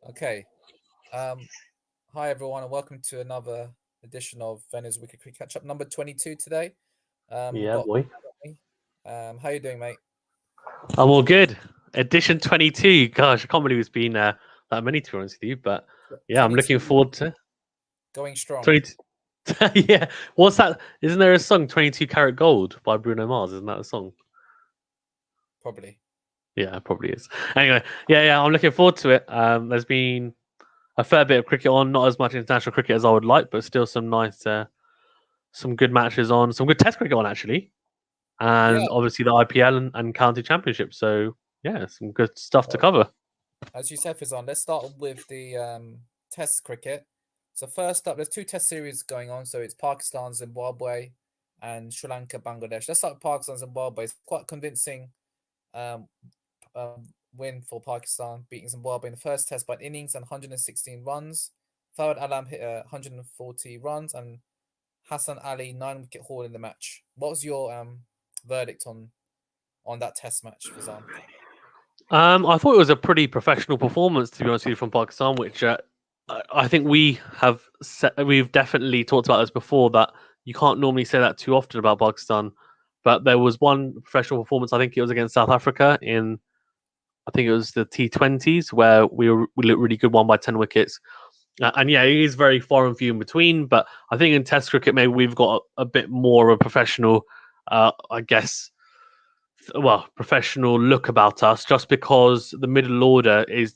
Okay. Um, Hi everyone, and welcome to another edition of Venu's Weekly Quick Catch Up, number 22 today. We've Yeah, got boy. me. How you doing, mate? I'm all good. Edition 22. Gosh, I can't believe it's been that many, to be honest with you. But yeah, I'm looking 22 forward to going strong, 22. Yeah. What's that? Isn't there a song, 22 Karat Gold by Bruno Mars? Isn't that a song? probably. Yeah, it probably is. Anyway, yeah, I'm looking forward to it. There's been a fair bit of cricket on, not as much international cricket as I would like, but still some nice, some good matches on, some good test cricket on, actually. Yeah. And obviously the IPL and county championship. So yeah, some good stuff to Well, cover. as you said, Fizan, let's start with the Test cricket. So first up, there's two Test series going on. So it's Pakistan, Zimbabwe, and Sri Lanka, Bangladesh. Let's start with Pakistan, Zimbabwe. It's quite convincing um, win for Pakistan, beating Zimbabwe in the first test by an innings and 116 runs. Fawad Alam hit 140 runs and Hassan Ali 9 wicket haul in the match. What was your verdict on that test match, Fazan? I thought it was a pretty professional performance, to be honest with you, from Pakistan, which I think we've definitely talked about this before, that you can't normally say that too often about Pakistan. But there was one professional performance, I think it was against South Africa I think it was the T20s, where we looked really good, won by 10 wickets. And yeah, it is very far and few in between, but I think in Test cricket, maybe we've got a bit more of a professional, I guess, professional look about us, just because the middle order is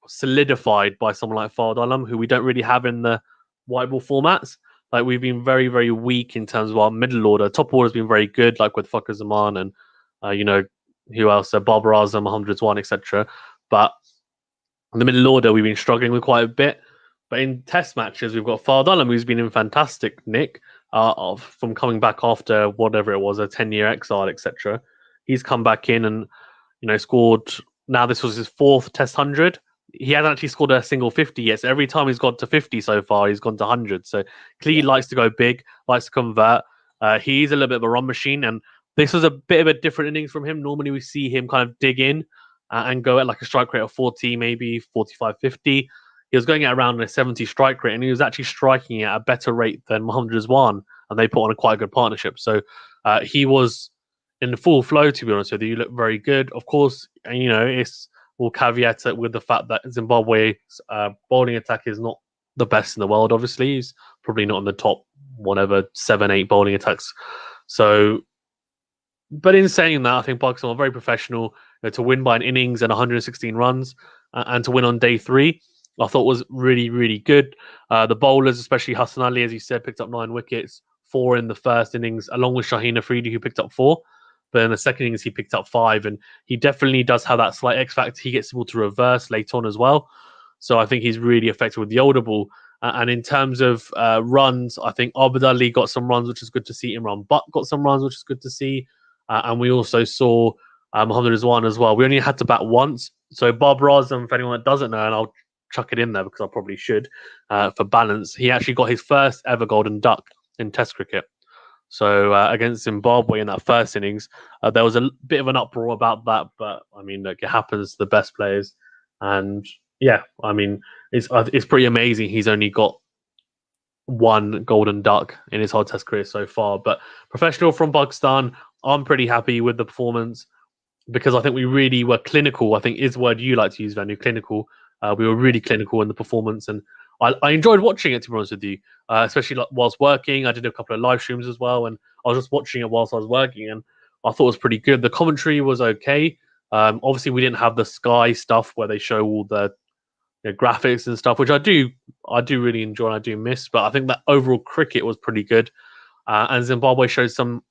solidified by someone like Fawad Alam, who we don't really have in the white ball formats. Like, we've been very, very weak in terms of our middle order. Top order's been very good, like with Fakhar Zaman and who else? Babar Azam, 101, etc. But in the middle order, we've been struggling with quite a bit. But in test matches, we've got Fawad Alam, who's been in fantastic nick from coming back after whatever it was, a 10-year exile, etc. He's come back in and scored. Now this was his fourth Test 100. He hasn't actually scored a single 50 yet. So every time he's gone to 50 so far, he's gone to 100. So clearly Yeah, likes to go big, likes to convert. He's a little bit of a run machine, and this was a bit of a different innings from him. Normally we see him kind of dig in and go at like a strike rate of 40, maybe 45, 50. He was going at around a 70 strike rate, and he was actually striking at a better rate than Mohammad Rizwan, and they put on a quite good partnership. So he was in the full flow, to be honest with you. You look very good. Of course, it's we'll caveat it with the fact that Zimbabwe's bowling attack is not the best in the world. Obviously, he's probably not in the top whatever 7, 8 bowling attacks. So, but in saying that, I think Pakistan are very professional. To win by an innings and 116 runs, and to win on day 3, I thought was really, really good. The bowlers, especially Hassan Ali, as you said, picked up 9 wickets, 4 in the first innings, along with Shaheen Afridi, who picked up 4. But in the second innings, he picked up 5, and he definitely does have that slight X factor. He gets able to reverse later on as well. So I think he's really effective with the older ball. And in terms of runs, I think Abid Ali got some runs, which is good to see. Imran Butt got some runs, which is good to see. And we also saw Mohammad Rizwan as well. We only had to bat once. So Babar Azam, for anyone that doesn't know, and I'll chuck it in there because I probably should, for balance, he actually got his first ever golden duck in Test cricket. So against Zimbabwe in that first innings, there was a bit of an uproar about that, but I mean, look, it happens to the best players, and yeah, I mean, it's pretty amazing. He's only got one golden duck in his whole Test career so far. But professional from Pakistan, I'm pretty happy with the performance because I think we really were clinical. I think is the word you like to use, Venu, clinical. We were really clinical in the performance, and I enjoyed watching it, to be honest with you, especially like whilst working. I did a couple of live streams as well, and I was just watching it whilst I was working, and I thought it was pretty good. The commentary was okay. Obviously, we didn't have the Sky stuff where they show all the graphics and stuff, which I do really enjoy and I do miss. But I think that overall cricket was pretty good, and Zimbabwe showed some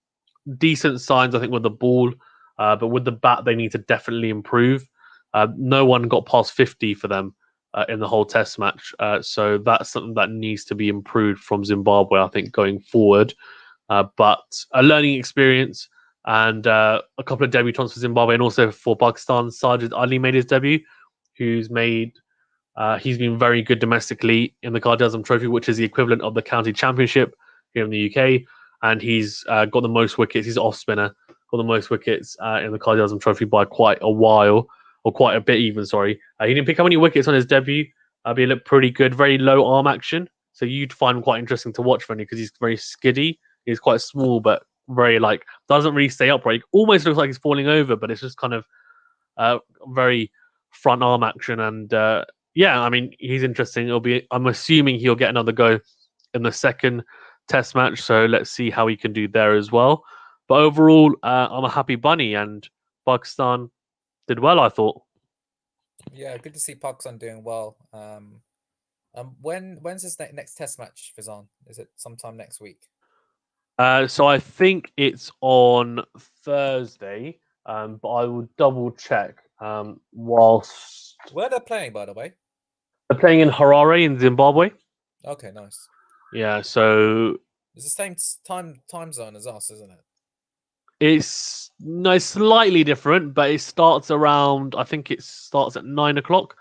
decent signs, I think, with the ball, but with the bat, they need to definitely improve. No one got past 50 for them in the whole Test match, so that's something that needs to be improved from Zimbabwe, I think, going forward. But a learning experience and a couple of debutants for Zimbabwe and also for Pakistan. Sajid Ali made his debut, he's been very good domestically in the QualityShot Trophy, which is the equivalent of the county championship here in the UK. And he's got the most wickets. He's off spinner, got the most wickets in the QualityShot Trophy by quite a while. or quite a bit even. Sorry, he didn't pick up any wickets on his debut. But he looked pretty good. Very low arm action, so you'd find him quite interesting to watch, Venu, because he's very skiddy. He's quite small, but very doesn't really stay upright. He almost looks like he's falling over, but it's just kind of very front arm action. And yeah, I mean, he's interesting. I'm assuming he'll get another go in the second Test match, so let's see how he can do there as well. But overall, I'm a happy bunny, and Pakistan did well, I thought. Yeah, good to see Pakistan doing well. When's his next Test match, Fizan? Is it sometime next week? So I think it's on Thursday, but I will double check. Whilst Where they're playing, by the way? they're playing in Harare in Zimbabwe. Okay, nice. Yeah, so it's the same time zone as us, isn't it? It's slightly different, but it starts around. I think it starts at 9 o'clock,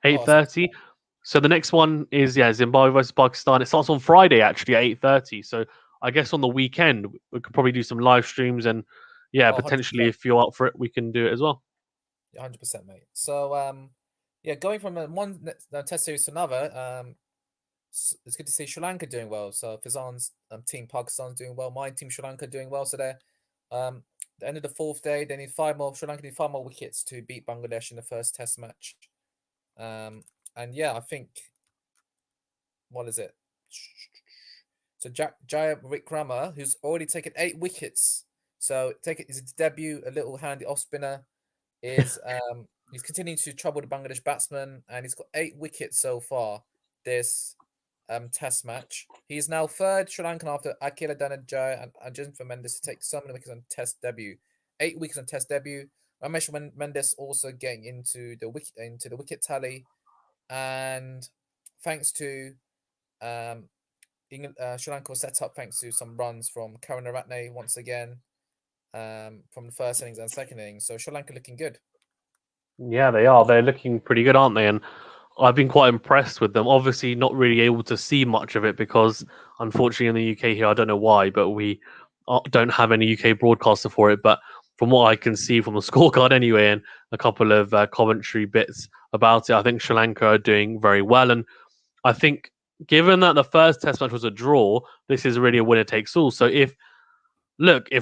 8:30. So the next one is Zimbabwe versus Pakistan. It starts on Friday actually at 8:30. So I guess on the weekend we could probably do some live streams and potentially 100%. If you're up for it, we can do it as well. 100%, mate. So going from one Test series to another, it's good to see Sri Lanka doing well. So Fizan's team Pakistan's doing well. My team Sri Lanka doing well. So they're the end of the fourth day. They need Sri Lanka need 5 more wickets to beat Bangladesh in the first Test match. And I think, what is it? So Jaya Wickrama, who's already taken 8 wickets. So his debut, a little handy off spinner, is he's continuing to trouble the Bangladesh batsman, and he's got 8 wickets so far this Test match. He is now 3rd Sri Lankan after Akila Dhananjaya and Jennifer Mendes to take so many wickets on Test debut. 8 wickets on Test debut. Ramesh Mendes also getting into the wicket tally, and thanks to Sri Lanka was set up thanks to some runs from Karunaratne once again from the first innings and second innings. So Sri Lanka looking good. Yeah, they are. They're looking pretty good, aren't they? And I've been quite impressed with them. Obviously, not really able to see much of it because, unfortunately, in the UK here, I don't know why, but we don't have any UK broadcaster for it. But from what I can see from the scorecard anyway, and a couple of commentary bits about it, I think Sri Lanka are doing very well. And I think, given that the first Test match was a draw, this is really a winner takes all. So if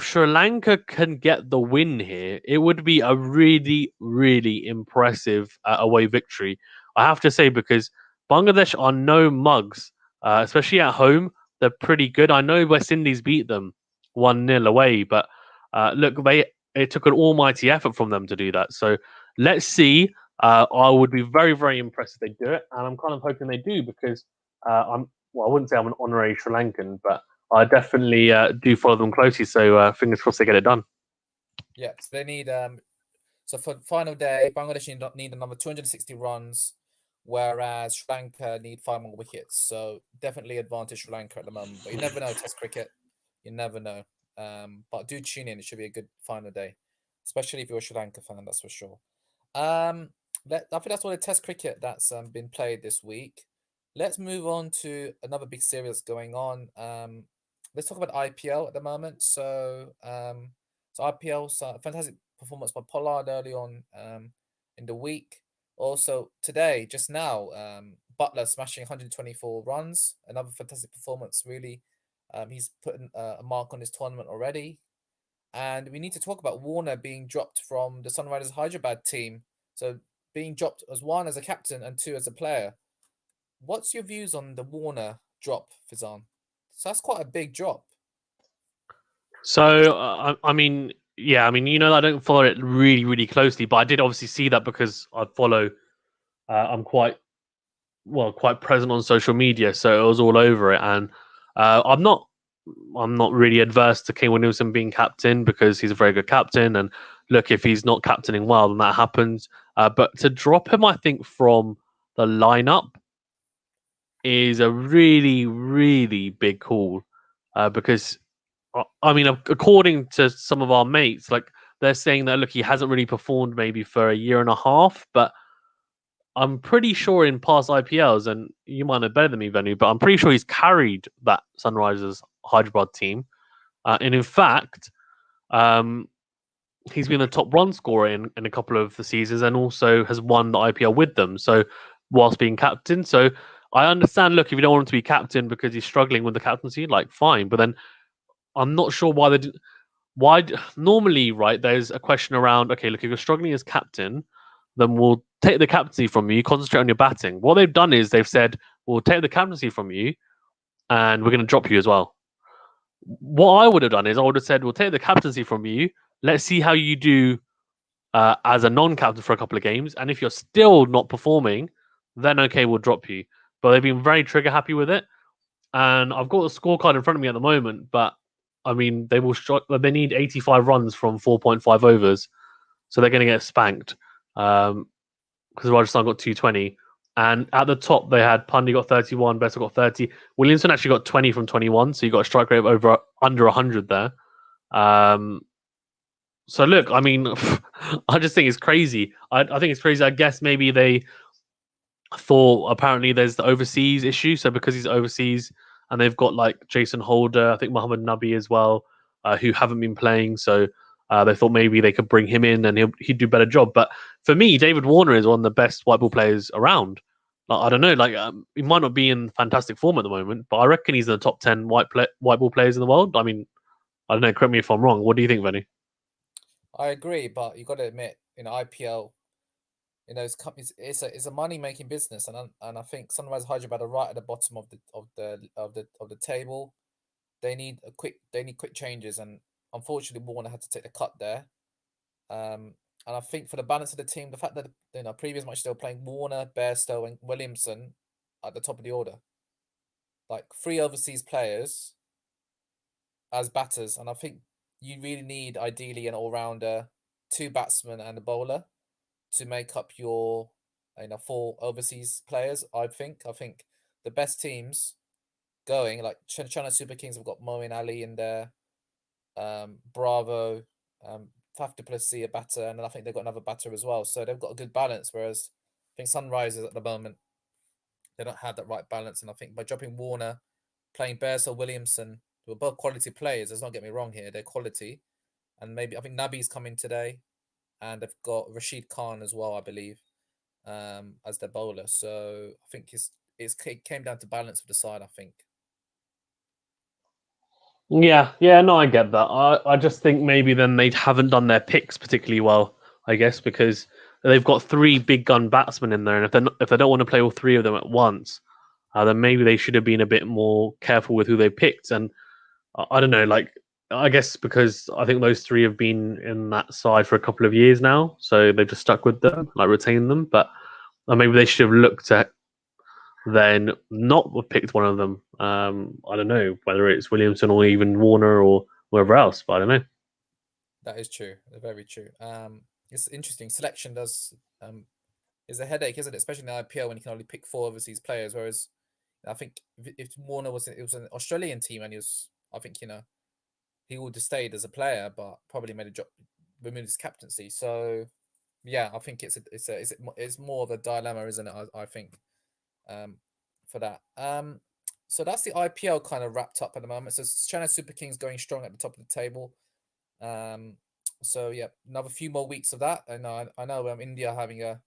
Sri Lanka can get the win here, it would be a really, really impressive away victory. I have to say, because Bangladesh are no mugs, especially at home. They're pretty good. I know West Indies beat them 1-0 away, but it took an almighty effort from them to do that. So let's see. I would be very, very impressed if they do it, and I'm kind of hoping they do because I wouldn't say I'm an honorary Sri Lankan, but I definitely do follow them closely. So fingers crossed they get it done. Yeah, so they need so for the final day, Bangladesh need another 260 runs, whereas Sri Lanka need 5 more wickets. So definitely advantage Sri Lanka at the moment. But you never know, Test cricket. You never know. But do tune in. It should be a good final day, especially if you're a Sri Lanka fan, that's for sure. I think that's all the Test cricket that's been played this week. Let's move on to another big series that's going on. Let's talk about IPL at the moment. So IPL, fantastic performance by Pollard early on in the week. Also today, just now, Buttler smashing 124 runs. Another fantastic performance, really. He's put a mark on his tournament already. And we need to talk about Warner being dropped from the Sunrisers Hyderabad team. So being dropped as 1 as a captain and 2 as a player. What's your views on the Warner drop, Fizan? So that's quite a big drop. So, I mean, I don't follow it really, really closely, but I did obviously see that because I follow. I'm quite present on social media, so it was all over it, and I'm not really adverse to Kane Williamson being captain because he's a very good captain, and look, if he's not captaining well, then that happens. But to drop him, I think, from the lineup is a really, really big call because. I mean, according to some of our mates, they're saying that he hasn't really performed maybe for a year and a half, but I'm pretty sure in past IPLs, and you might know better than me, Venu, but I'm pretty sure he's carried that Sunrisers Hyderabad team. And in fact, he's been the top run scorer in a couple of the seasons and also has won the IPL with them. So whilst being captain, so I understand. Look, if you don't want him to be captain because he's struggling with the captaincy, like fine. But then I'm not sure why normally, right? There's a question around. Okay, look, if you're struggling as captain, then we'll take the captaincy from you. Concentrate on your batting. What they've done is they've said we'll take the captaincy from you, and we're going to drop you as well. What I would have done is I would have said we'll take the captaincy from you. Let's see how you do as a non-captain for a couple of games, and if you're still not performing, then okay, we'll drop you. But they've been very trigger happy with it, and I've got the scorecard in front of me at the moment. But I mean, they need 85 runs from 4.5 overs, so they're going to get spanked. Because Rajasthan got 220, and at the top they had Pandey got 31, Bessa got 30, Williamson actually got 20 from 21, so you got a strike rate of under 100 there. So look, I mean, I just think it's crazy. I think it's crazy. I guess maybe they thought apparently there's the overseas issue. So because he's overseas and they've got like Jason Holder, I think Mohammad Nabi as well, who haven't been playing. So they thought maybe they could bring him in and he'd do a better job. But for me, David Warner is one of the best white ball players around. Like, I don't know, like he might not be in fantastic form at the moment, but I reckon he's in the top 10 white ball players in the world. I mean, I don't know. Correct me if I'm wrong. What do you think, Venu? I agree, but you got to admit, IPL, it's a money making business, and I think Sunrise Hyderabad are right at the bottom of the table. They need quick changes, and unfortunately, Warner had to take the cut there. And I think for the balance of the team, the fact that previous match they were playing Warner, Bairstow, and Williamson at the top of the order, like 3 overseas players as batters, and I think you really need ideally an all-rounder, 2 batsmen and a bowler to make up your 4 overseas players. I think the best teams going, like China Super Kings, have got Moeen Ali in there, Bravo, Faf du Plessis a batter, and then I think they've got another batter as well. So they've got a good balance. Whereas I think Sunrisers at the moment, they don't have that right balance. And I think by dropping Warner, playing Bears or Williamson, who are both quality players, let's not get me wrong here, they're quality. And maybe I think Nabi's coming today, and they've got Rashid Khan as well, I believe, as their bowler. So I think it came down to balance of the side, I think. Yeah, no, I get that. I just think maybe then they haven't done their picks particularly well, I guess, because they've got 3 big gun batsmen in there, and if they don't want to play all 3 of them at once, then maybe they should have been a bit more careful with who they picked. And I don't know, like I guess because I think those 3 have been in that side for a couple of years now, so they've just stuck with them, like retained them. But maybe they should have looked at then not picked one of them. I don't know whether it's Williamson or even Warner or whoever else, but I don't know. That is true. Very true. It's interesting. Selection is a headache, isn't it? Especially in the IPL when you can only pick 4 overseas players. Whereas I think if Warner was an Australian team and I think he would have stayed as a player, but probably made a job, removed his captaincy. So yeah, I think it's more of a dilemma, isn't it? I think for that. So that's the IPL kind of wrapped up at the moment. So China Super Kings going strong at the top of the table. So yeah, another few more weeks of that. And I know India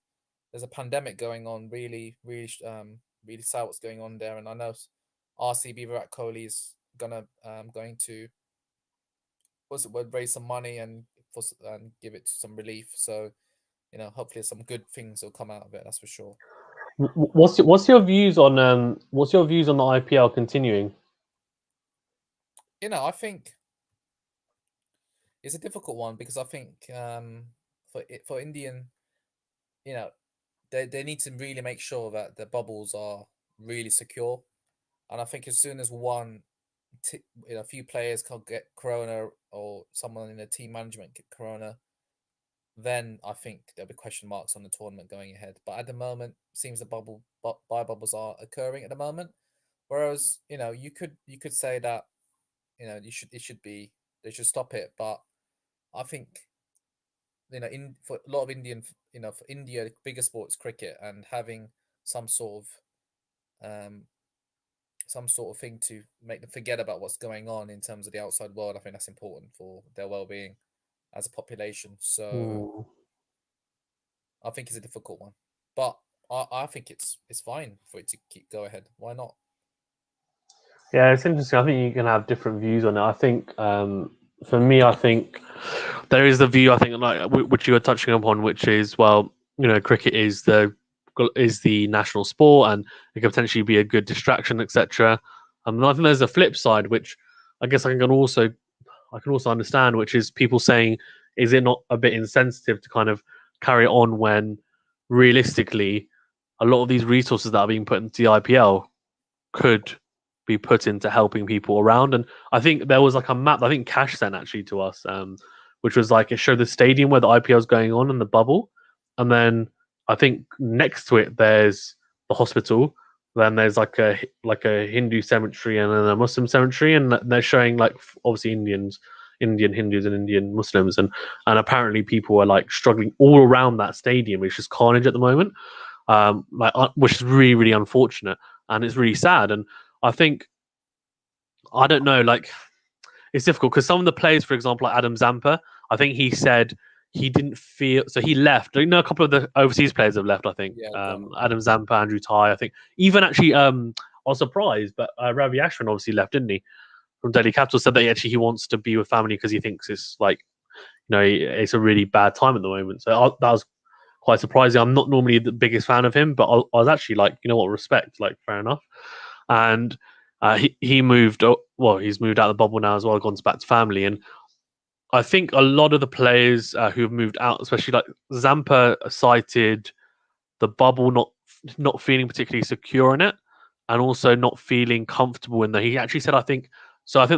there's a pandemic going on. Really, really, really sad what's going on there. And I know RCB Virat Kohli is going to raise some money and give it some relief. So hopefully some good things will come out of it. That's for sure. What's your views on the IPL continuing? I think it's a difficult one because I think for Indian, they need to really make sure that the bubbles are really secure. And I think as soon as a few players can get corona or someone in the team management get corona, then I think there'll be question marks on the tournament going ahead. But at the moment, it seems the bubbles are occurring at the moment. Whereas you could say that they should stop it. But I think for a lot of Indian, for India, the bigger sports cricket, and having some sort of thing to make them forget about what's going on in terms of the outside world, I think that's important for their well-being. as a population. So Mm. I think it's a difficult one, but I think it's fine for it to go ahead. Why not? Yeah, it's interesting. I think you can have different views on it. I think for me, I think there is the view I think like which you were touching upon, which is well, cricket is the national sport and it can potentially be a good distraction, etc. And I think there's a flip side, which I guess I can also understand, which is people saying, is it not a bit insensitive to kind of carry on when realistically a lot of these resources that are being put into the IPL could be put into helping people around. And I think there was like a map I think Cash sent actually to us, which was like it showed the stadium where the IPL is going on in the bubble, and then I think next to it there's the hospital. Then there's like a Hindu cemetery and then a Muslim cemetery, and they're showing like obviously Indian Hindus and Indian Muslims, and apparently people are like struggling all around that stadium. It's just carnage at the moment, which is really really unfortunate and it's really sad. And I think I don't know, like it's difficult because some of the players, for example, like Adam Zampa, I think he said he didn't feel so he left. A couple of the overseas players have left. I think Yeah, Adam Zampa, Andrew Ty. I think even actually I was surprised, but Ravi Ashwin obviously left, didn't he? From Delhi Capital said that he wants to be with family because he thinks it's like it's a really bad time at the moment. So that was quite surprising. I'm not normally the biggest fan of him, but I was actually like, respect, like fair enough. And he moved. Well, he's moved out of the bubble now as well, gone back to family. And I think a lot of the players who have moved out, especially like Zampa, cited the bubble not feeling particularly secure in it, and also not feeling comfortable in there. He actually said, I think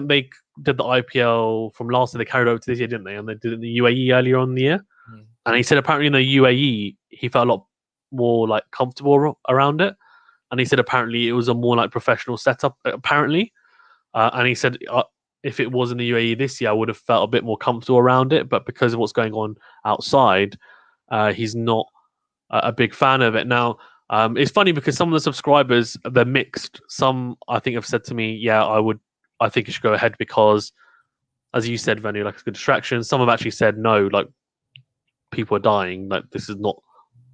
they did the IPL from last year. They carried over to this year, didn't they? And they did it in the UAE earlier on in the year. Mm. And he said apparently in the UAE he felt a lot more like comfortable around it. And he said apparently it was a more like professional setup. Apparently, and he said if it was in the UAE this year, I would have felt a bit more comfortable around it. But because of what's going on outside, he's not a big fan of it. Now, it's funny because some of the subscribers, they're mixed. Some I think have said to me, "Yeah, I think it should go ahead because, as you said, Venu, like it's a good distraction." Some have actually said, "No, like people are dying. Like this is not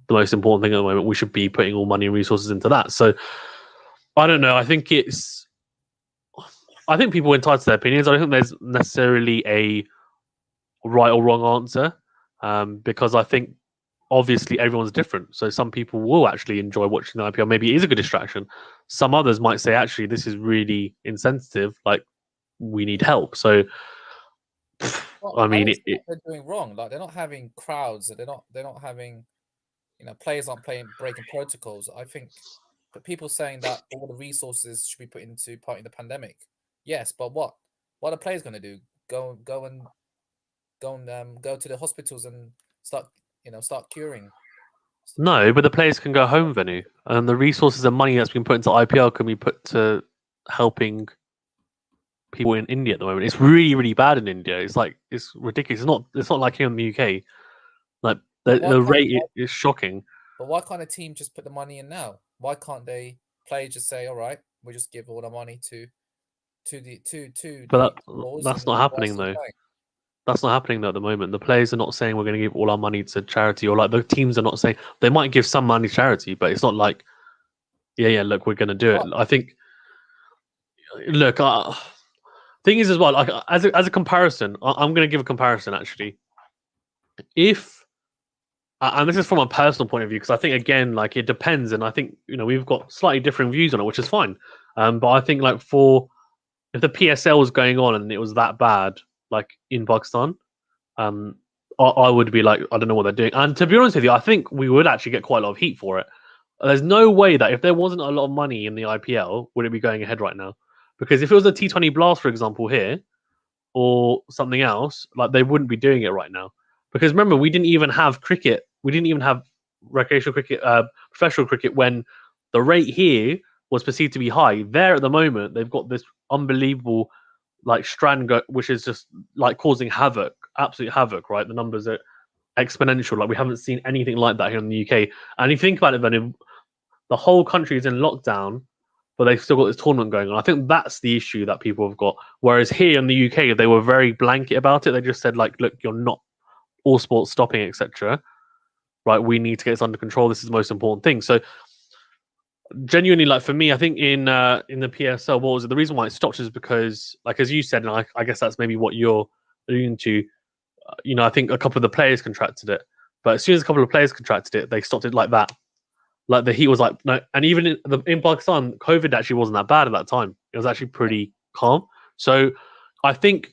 the most important thing at the moment. We should be putting all money and resources into that." So I don't know. I think people are entitled to their opinions. I don't think there's necessarily a right or wrong answer, because I think obviously everyone's different. So some people will actually enjoy watching the IPL. Maybe it is a good distraction. Some others might say, actually, this is really insensitive. Like we need help. So Well, I I mean, don't see what they're doing wrong. Like they're not having crowds. They're not having, players aren't breaking protocols. I think, but people saying that all the resources should be put into fighting the pandemic. Yes, but what are players going to do? Go to the hospitals and start curing. no, but the players can go home, Venu, and the resources and money that's been put into IPL can be put to helping people in India at the moment. It's really, really bad in India. It's like it's ridiculous. It's not like here in the UK. Like the rate is shocking. But why can't a team just put the money in now? Why can't players just say, all right, we'll just give all the money to But the that's not happening though. That's not happening though at the moment. The players are not saying we're going to give all our money to charity, or like the teams are not saying they might give some money to charity, but it's not like, yeah, look, we're going to do it. I think, look, thing is as well, like as a comparison, I'm going to give a comparison actually. If and this is from a personal point of view, because I think again, like it depends, and I think we've got slightly different views on it, which is fine. But I think like if the PSL was going on and it was that bad, like in Pakistan, I would be like, I don't know what they're doing. And to be honest with you, I think we would actually get quite a lot of heat for it. There's no way that if there wasn't a lot of money in the IPL, would it be going ahead right now? Because if it was a T20 Blast, for example, here, or something else, like they wouldn't be doing it right now. Because remember, we didn't even have cricket. We didn't even have recreational cricket, professional cricket when the rate here was perceived to be high. There at the moment, they've got this unbelievable like strand which is just like causing havoc, absolute havoc, right? The numbers are exponential. Like we haven't seen anything like that here in the UK. And if you think about it, then the whole country is in lockdown, but they've still got this tournament going on. I think that's the issue that people have got. Whereas here in the UK, they were very blanket about it. They just said like, look, you're not all sports stopping, etc. Right, we need to get this under control. This is the most important thing. So genuinely, like for me, I think in the PSL, what was it? The reason why it stopped is because, like as you said, and I guess that's maybe what you're alluding to. I think a couple of the players contracted it, but as soon as a couple of players contracted it, they stopped it like that. Like the heat was like no, and even in Pakistan, COVID actually wasn't that bad at that time. It was actually pretty calm. So I think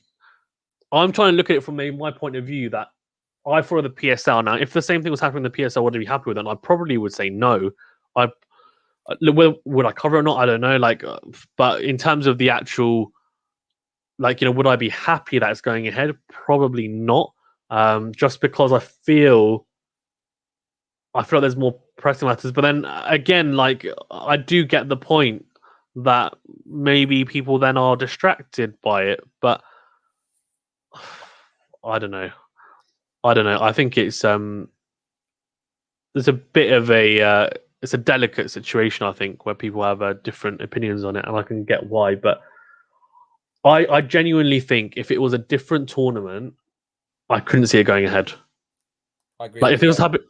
I'm trying to look at it from my point of view that I follow the PSL now. If the same thing was happening in the PSL, would I be happy with it? I probably would say no. I would I cover it or not? I don't know. But in terms of the actual, would I be happy that it's going ahead? Probably not. Just because I feel there's more pressing matters. But then again, I do get the point that maybe people then are distracted by it. But I don't know. I think it's there's a bit of a it's a delicate situation. I think where people have different opinions on it, and I can get why. But I genuinely think if it was a different tournament, I couldn't see it going ahead. I agree. Like if it was happening.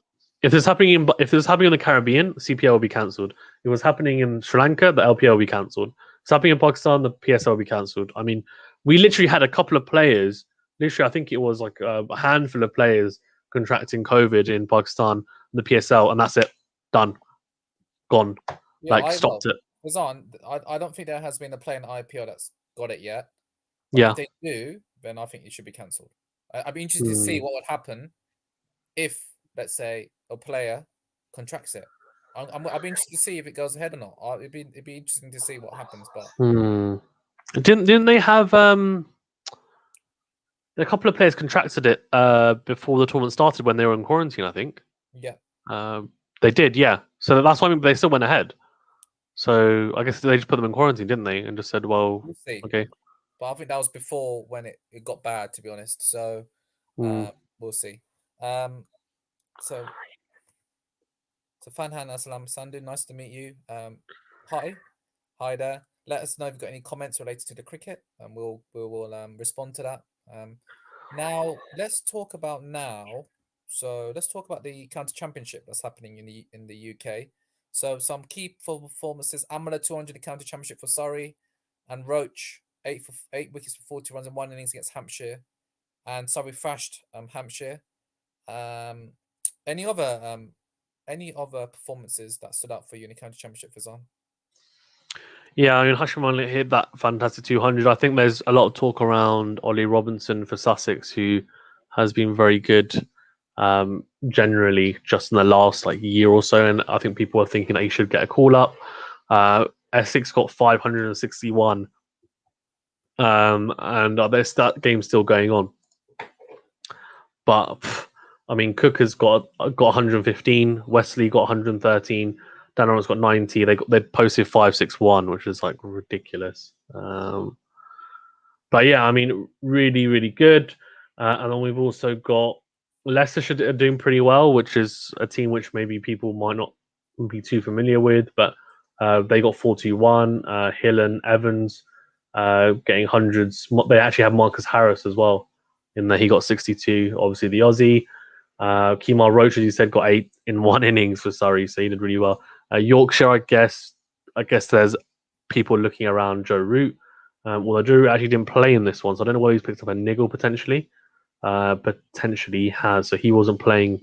If this happening in the Caribbean, CPL will be cancelled. If it was happening in Sri Lanka, the LPL will be cancelled. If it's happening in Pakistan, the PSL will be cancelled. I mean, we literally had a couple of players. Literally, I think it was like a handful of players contracting COVID in Pakistan, the PSL, and that's it. Done. Gone. Yeah, Stopped it. I don't think there has been a player in IPL that's got it yet. But if they do, then I think it should be cancelled. I'd be interested to see what would happen if, let's say, a player contracts it. I'd be interested to see if it goes ahead or not. It'd be interesting to see what happens. But didn't they have a couple of players contracted it before the tournament started when they were in quarantine? I think. Yeah. They did. Yeah. So that's why they still went ahead. So I guess they just put them in quarantine, didn't they? And just said, well, we'll see. Okay. But I think that was before when it got bad, to be honest. So we'll see. So Fanhan Aslam Sandu, nice to meet you. Hi there. Let us know if you've got any comments related to the cricket, and we'll respond to that. Now let's talk about So let's talk about the county championship that's happening in the UK. So some key performances: Amala 200 the county championship for Surrey, and Roach 8 wickets for 40 runs in 1 innings against Hampshire, and Surrey thrashed Hampshire. Any other performances that stood out for you in the county championship, Fazan? Yeah, I mean, Hashim hit that fantastic 200. I think there's a lot of talk around Ollie Robinson for Sussex, who has been very good generally just in the last year or so. And I think people are thinking that he should get a call up. Essex got 561. And that game's still going on. But I mean, Cook has got 115. Wesley got 113. Dan Arnold's got 90. They posted 561, which is ridiculous. But yeah, I mean, really, really good. And then we've also got Leicestershire are doing pretty well, which is a team which maybe people might not be too familiar with, but they got 41. Hill and Evans getting hundreds. They actually have Marcus Harris as well in there. He got 62. Obviously, the Aussie. Kemar Roach, as you said, got 8 in 1 innings for Surrey, so he did really well. Yorkshire, I guess there's people looking around Joe Root. Although Joe Root actually didn't play in this one, so I don't know whether he's picked up a niggle potentially. Potentially he has, so he wasn't playing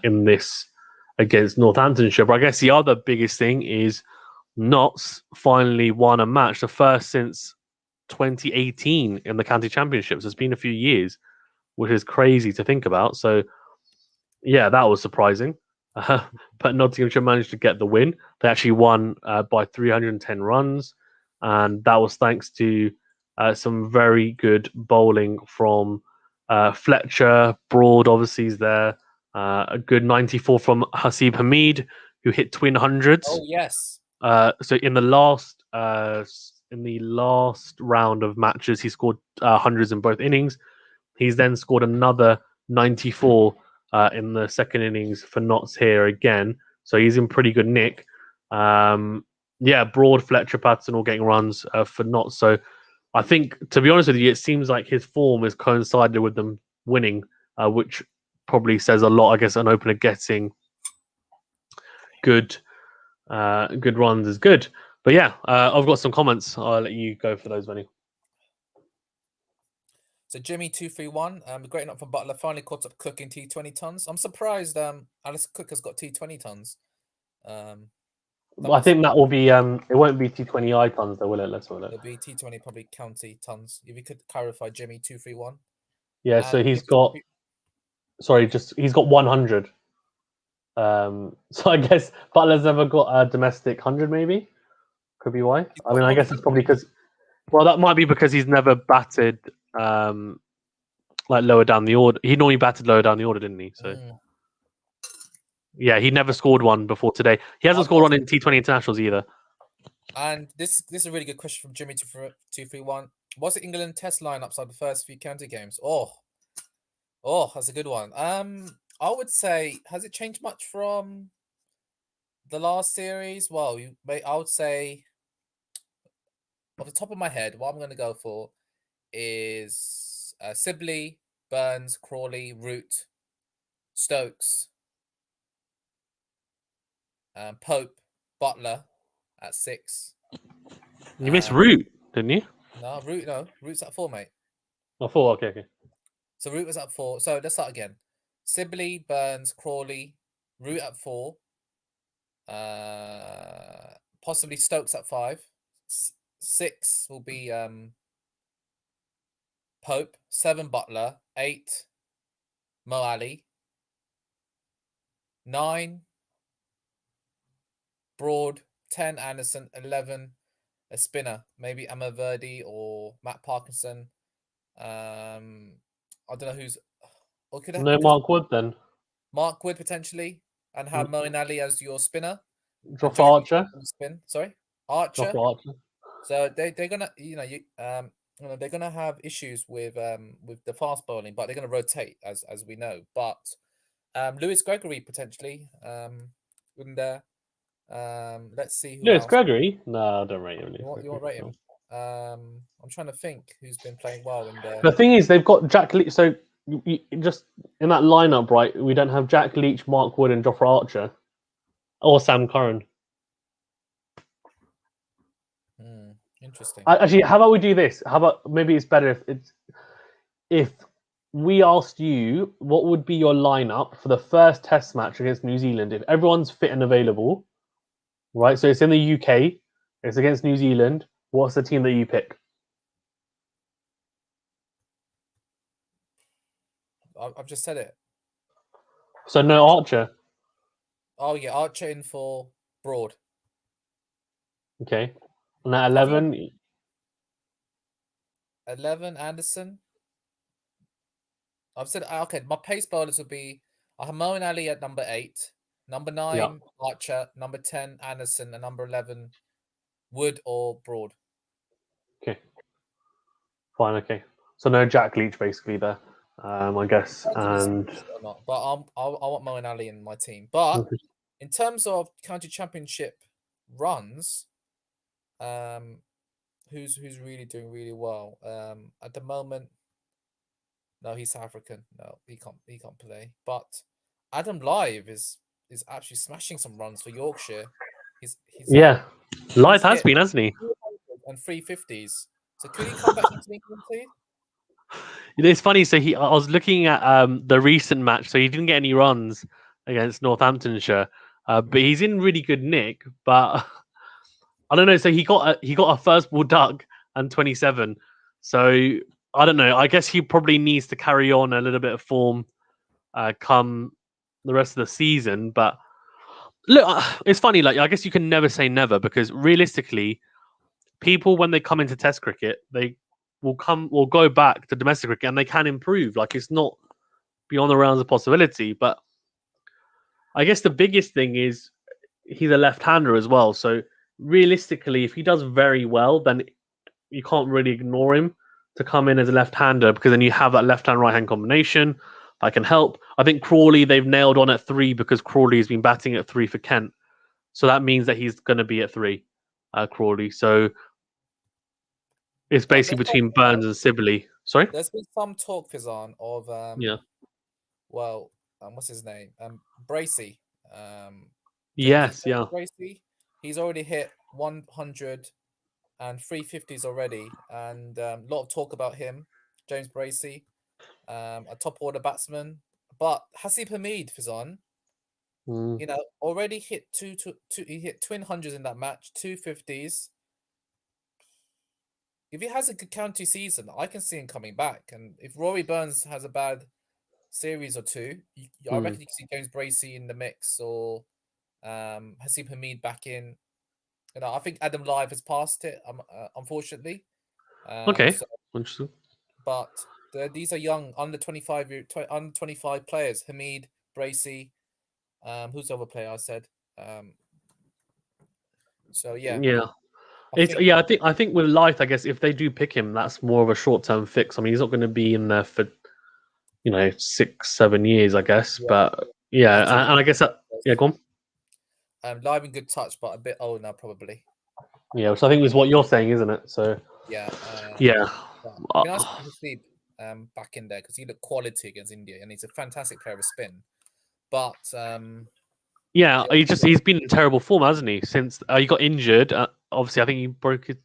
in this against Northamptonshire. But I guess the other biggest thing is Notts finally won a match, the first since 2018 in the county championships. It's been a few years, which is crazy to think about. So yeah, that was surprising. But Nottinghamshire managed to get the win. They actually won by 310 runs, and that was thanks to some very good bowling from Fletcher. Broad obviously is there. A good 94 from Hasib Hamid, who hit twin hundreds. Oh yes. So in the last round of matches, he scored hundreds in both innings. He's then scored another 94 in the second innings for Notts here again. So he's in pretty good nick. Broad, Fletcher, Patterson all getting runs for Notts. So I think, to be honest with you, it seems like his form has coincided with them winning, which probably says a lot. I guess an opener getting good runs is good. But yeah, I've got some comments. I'll let you go for those, Venu. So Jimmy 231, great enough from Buttler. Finally caught up Cook in T20 tons. I'm surprised Alice Cook has got T20 tons. I think that will be it won't be T20I tons though, will it? Let's roll it. It'll be T20 probably county tons. If you could clarify Jimmy 231. Yeah, so he's got he's got 100. So I guess Butler's never got a domestic 100, maybe. Could be why. I mean, I guess it's probably because. Well, that might be because he's never batted like lower down the order. He normally batted lower down the order, didn't he? So yeah, he never scored one before today. He hasn't scored one in T20 internationals either. And this is a really good question from Jimmy 231. What's the England test line outside the first few county games? Oh, that's a good one. I would say, has it changed much from the last series? Well, I would say, off the top of my head, what I'm going to go for is Sibley, Burns, Crawley, Root, Stokes, Pope, Buttler at 6. You missed Root, didn't you? No, Root's at 4, mate. Oh, 4. Okay. So Root was at 4. So let's start again. Sibley, Burns, Crawley, Root at 4. Possibly Stokes at 5. 6 will be Pope. 7 Buttler. 8 Mo Ali. 9 Broad. 10 Anderson. 11 a spinner. Maybe Emma Verdi or Matt Parkinson. I don't know who's. Or could No Mark Wood then. Mark Wood potentially, and have Moeen Ali as your spinner. Drop Archer. Spin. Sorry, Archer. Drop Archer. So they're gonna they're gonna have issues with the fast bowling, but they're gonna rotate as we know. But Lewis Gregory potentially in there. Let's see who Lewis else. Gregory? No, I don't rate him. You want rate him? I'm trying to think who's been playing well in there. The thing is, they've got Jack Leach. So just in that lineup, right? We don't have Jack Leach, Mark Wood, and Jofra Archer, or Sam Curran. Interesting. Actually, how about we do this? How about maybe it's better if we asked you what would be your lineup for the first Test match against New Zealand if everyone's fit and available, right? So it's in the UK. It's against New Zealand. What's the team that you pick? I've just said it. So no Archer. Oh yeah, Archer in for Broad. Okay. And at 11? 11 Anderson. I've said okay. My pace bowlers would be Moeen Ali at number 8, number 9 Archer, number 10 Anderson, and number 11 Wood or Broad. Okay. Fine. Okay. So no Jack Leach basically there. I guess. And or not, but I want Moeen Ali in my team. But in terms of county championship runs, who's really doing really well at the moment? No, he's South African. No, he can't play. But Adam Live is actually smashing some runs for Yorkshire. He's Live has been, hasn't he? And 350s. So could he come back into the England team? It's funny. So I was looking at the recent match. So he didn't get any runs against Northamptonshire, but he's in really good nick. But I don't know. So he got a first ball duck and 27. So I don't know. I guess he probably needs to carry on a little bit of form come the rest of the season. But look, it's funny. Like I guess you can never say never because realistically, people when they come into Test cricket, they will go back to domestic cricket and they can improve. Like it's not beyond the realms of possibility. But I guess the biggest thing is he's a left-hander as well. So realistically, if he does very well, then you can't really ignore him to come in as a left-hander because then you have that left-hand right-hand combination that can help. I think Crawley they've nailed on at 3 because Crawley has been batting at 3 for Kent. So that means that he's going to be at 3, Crawley. So it's basically between Burns and Sibley. Sorry? There's been some talk, Fizan, of yeah. Well, what's his name? Bracey. Yes, yeah. Bracey. He's already hit 100 and 350s already, and a lot of talk about him, James Bracey, a top order batsman. But Hasib Hamid, Fizan, Mm. already hit two. He hit twin hundreds in that match, 250s. If he has a good county season, I can see him coming back. And if Rory Burns has a bad series or two, I reckon you can see James Bracey in the mix, or Hasib Hamid back in. I think Adam Live has passed it, unfortunately. Okay, So, interesting. but these are young under 25 players. Hamid, Bracey, who's the other player I said? So yeah, Yeah. I think I think with Light, I guess if they do pick him, that's more of a short term fix. I mean, he's not going to be in there for 6-7 years, I guess. yeah, But yeah, actually, and I guess that go on. Live in good touch, but a bit old now probably. Yeah, which I think is what you're saying, isn't it? So Yeah, yeah, but it'd be nice to see back in there because he looked quality against India, and he's a fantastic player of spin. But yeah, he's been in terrible form, hasn't he? Since he got injured. Obviously, I think he broke his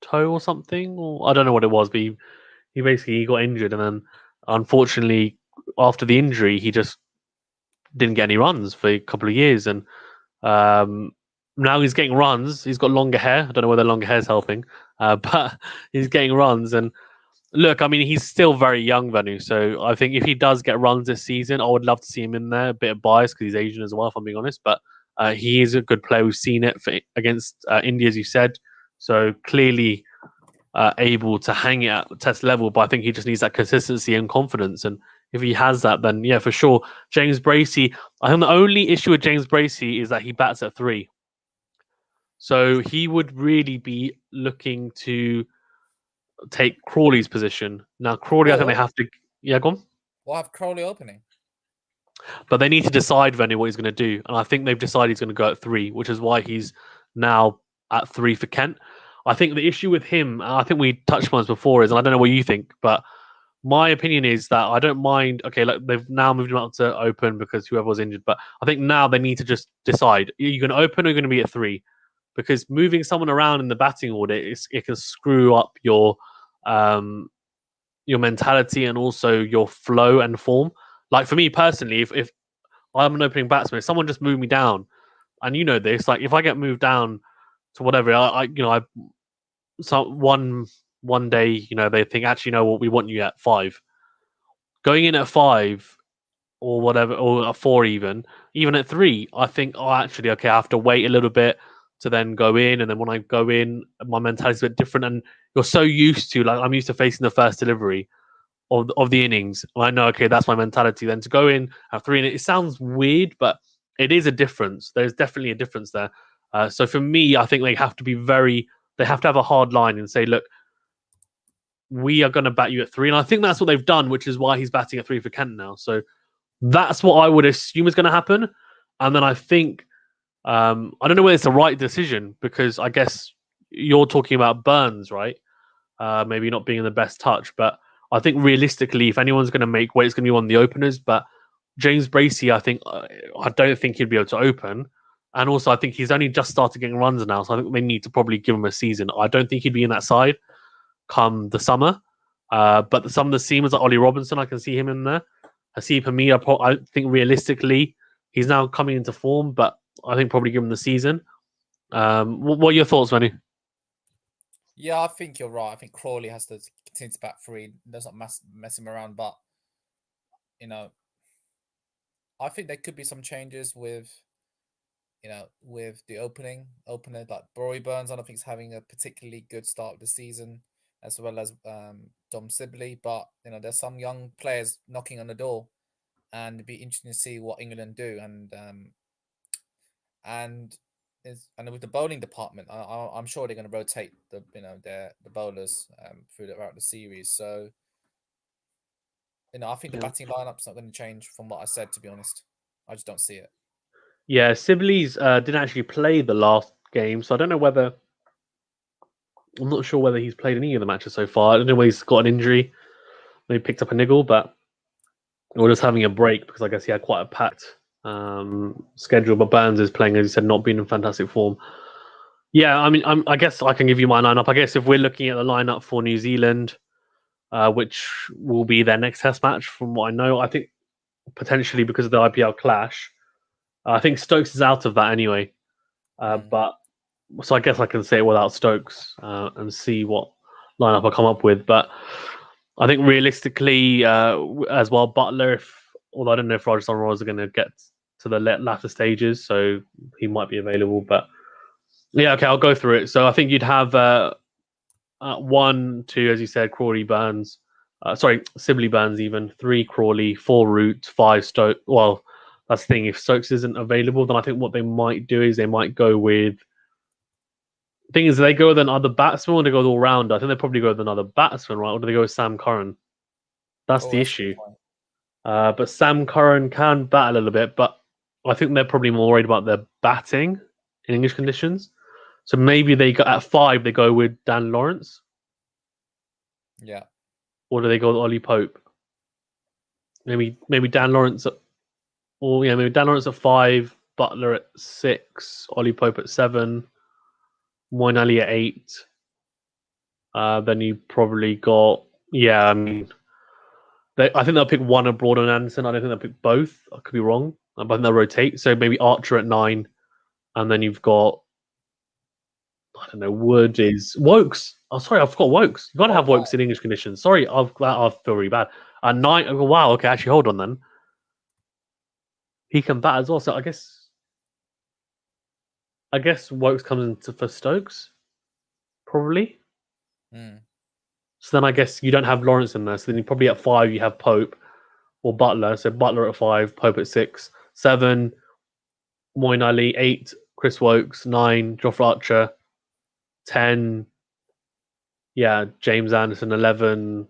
toe or something, or I don't know what it was, but he basically got injured, and then unfortunately, after the injury, he just didn't get any runs for a couple of years, and now he's getting runs. He's got longer hair. I don't know whether longer hair is helping, but he's getting runs. And look, I mean, he's still very young, Venu. So I think if he does get runs this season, I would love to see him in there. A bit of bias because he's Asian as well, if I'm being honest. But he is a good player. We've seen it against India, as you said. So clearly able to hang it at test level. But I think he just needs that consistency and confidence. And if he has that, then yeah, for sure. James Bracey. I think the only issue with James Bracey is that he bats at 3. So he would really be looking to take Crawley's position. Now, Crawley, I think they have to. Yeah, go on. We'll have Crowley opening. But they need to decide, Venu, what he's going to do. And I think they've decided he's going to go at 3, which is why he's now at 3 for Kent. I think the issue with him, I think we touched on this before, is, and I don't know what you think, but my opinion is that I don't mind. Okay, like they've now moved him up to open because whoever was injured, but I think now they need to just decide: are you going to open or are you going to be at 3? Because moving someone around in the batting order, it can screw up your mentality and also your flow and form. Like for me personally, if I'm an opening batsman, if someone just moved me down, and you know this, like if I get moved down to whatever, so one day, they think, actually, what, we want you at 5. Going in at 5 or whatever, or at 4 even at 3, I think, oh, actually, okay, I have to wait a little bit to then go in, and then when I go in, my mentality's a bit different, and you're so used to, like, I'm used to facing the first delivery of the innings. I know, okay, that's my mentality. Then to go in at 3, and it sounds weird, but it is a difference. There's definitely a difference there. So for me, I think they have to have a hard line and say, look, we are going to bat you at 3. And I think that's what they've done, which is why he's batting at 3 for Kent now. So that's what I would assume is going to happen. And then I think, I don't know whether it's the right decision, because I guess you're talking about Burns, right? Maybe not being in the best touch, but I think realistically, if anyone's going to make weight, it's going to be one of the openers. But James Bracey, I think, I don't think he'd be able to open. And also, I think he's only just started getting runs now. So I think they need to probably give him a season. I don't think he'd be in that side come the summer. But some of the seamers like Ollie Robinson, I can see him in there. Hasib Hamid, I think realistically, he's now coming into form, but I think probably give him the season. What are your thoughts, Manny? Yeah, I think you're right. I think Crawley has to continue to bat 3. Does not mess him around, but I think there could be some changes with the opener like Rory Burns. I don't think he's having a particularly good start of the season, as well as Dom Sibley. But there's some young players knocking on the door, and it'd be interesting to see what England do. And with the bowling department, I'm sure they're going to rotate the bowlers throughout the series. So I think the batting lineup's not going to change from what I said. To be honest, I just don't see it. Yeah, Sibley's didn't actually play the last game, so I don't know whether. I'm not sure whether he's played any of the matches so far. I don't know whether he's got an injury, maybe picked up a niggle, but or just having a break because I guess he had quite a packed schedule. But Burns is playing, as you said, not being in fantastic form. Yeah, I mean, I guess I can give you my lineup. I guess if we're looking at the lineup for New Zealand, which will be their next Test match, from what I know, I think potentially because of the IPL clash, I think Stokes is out of that anyway. But so I guess I can say it without Stokes and see what lineup I come up with. But I think realistically, as well, Buttler, although I don't know if Rajasthan Royals are going to get to the latter stages, so he might be available. But yeah, okay, I'll go through it. So I think you'd have 1, 2, as you said, Crawley, Burns. Sibley, Burns, even 3 Crawley, 4 Root, 5 Stokes. Well, that's the thing. If Stokes isn't available, then I think what they might do is they might go with. Thing is, they go with another batsman or they go with all rounder. I think they probably go with another batsman, right? Or do they go with Sam Curran? That's the issue. But Sam Curran can bat a little bit, but I think they're probably more worried about their batting in English conditions. So maybe they go at 5. They go with Dan Lawrence. Yeah. Or do they go with Ollie Pope? Maybe Dan Lawrence maybe Dan Lawrence at 5, Buttler at 6, Ollie Pope at 7, Moeen Ali at 8. Then you probably got I think they'll pick one abroad on Anderson. I don't think they'll pick both. I could be wrong, but I think they'll rotate. So maybe Archer at 9, and then you've got Wood is Wokes. Oh, sorry, I forgot Wokes. You got to have Wokes in English conditions. Sorry, I feel really bad. At 9, oh, wow. Okay, actually, hold on then. He can bat as well. So I guess Wokes comes into for Stokes, probably. So then I guess you don't have Lawrence in there. So then you probably at 5 you have Pope or Buttler. So Buttler at 5, Pope at 6, 7, Moeen Ali, 8, Chris Wokes, 9, Jofra Archer, 10, James Anderson, 11,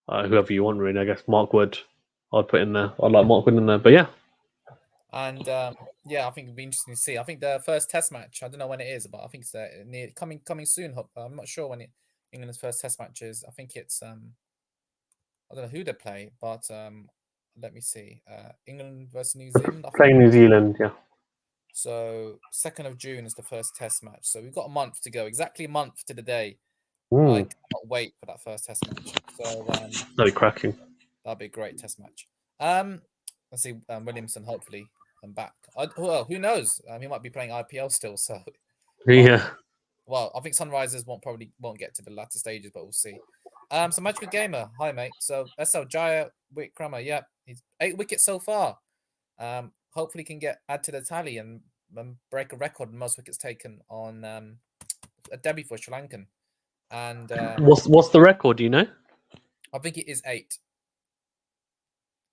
whoever you want really. I guess Mark Wood I'd put in there. I'd like Mark Wood in there, but yeah. And I think it'd be interesting to see. I think the first Test match, I don't know when it is, but I think it's near coming soon. I'm not sure when England's first Test match is. I think it's I don't know who they play, but let me see. England versus New Zealand. Playing New Zealand, yeah. So 2nd of June is the first Test match. So we've got a month to go, exactly a month to the day. I cannot wait for that first Test match. So that'd be cracking. That'd be a great Test match. Let's see, Williamson hopefully I'm back. Well, who knows? He might be playing IPL still. So yeah. Well, I think Sunrisers won't get to the latter stages, but we'll see. So Magical Gamer, hi mate. So SL Jaya Wickramer, he's 8 wickets so far. Hopefully can add to the tally and break a record most wickets taken on a debut for Sri Lankan. And what's the record? Do you know? I think it is 8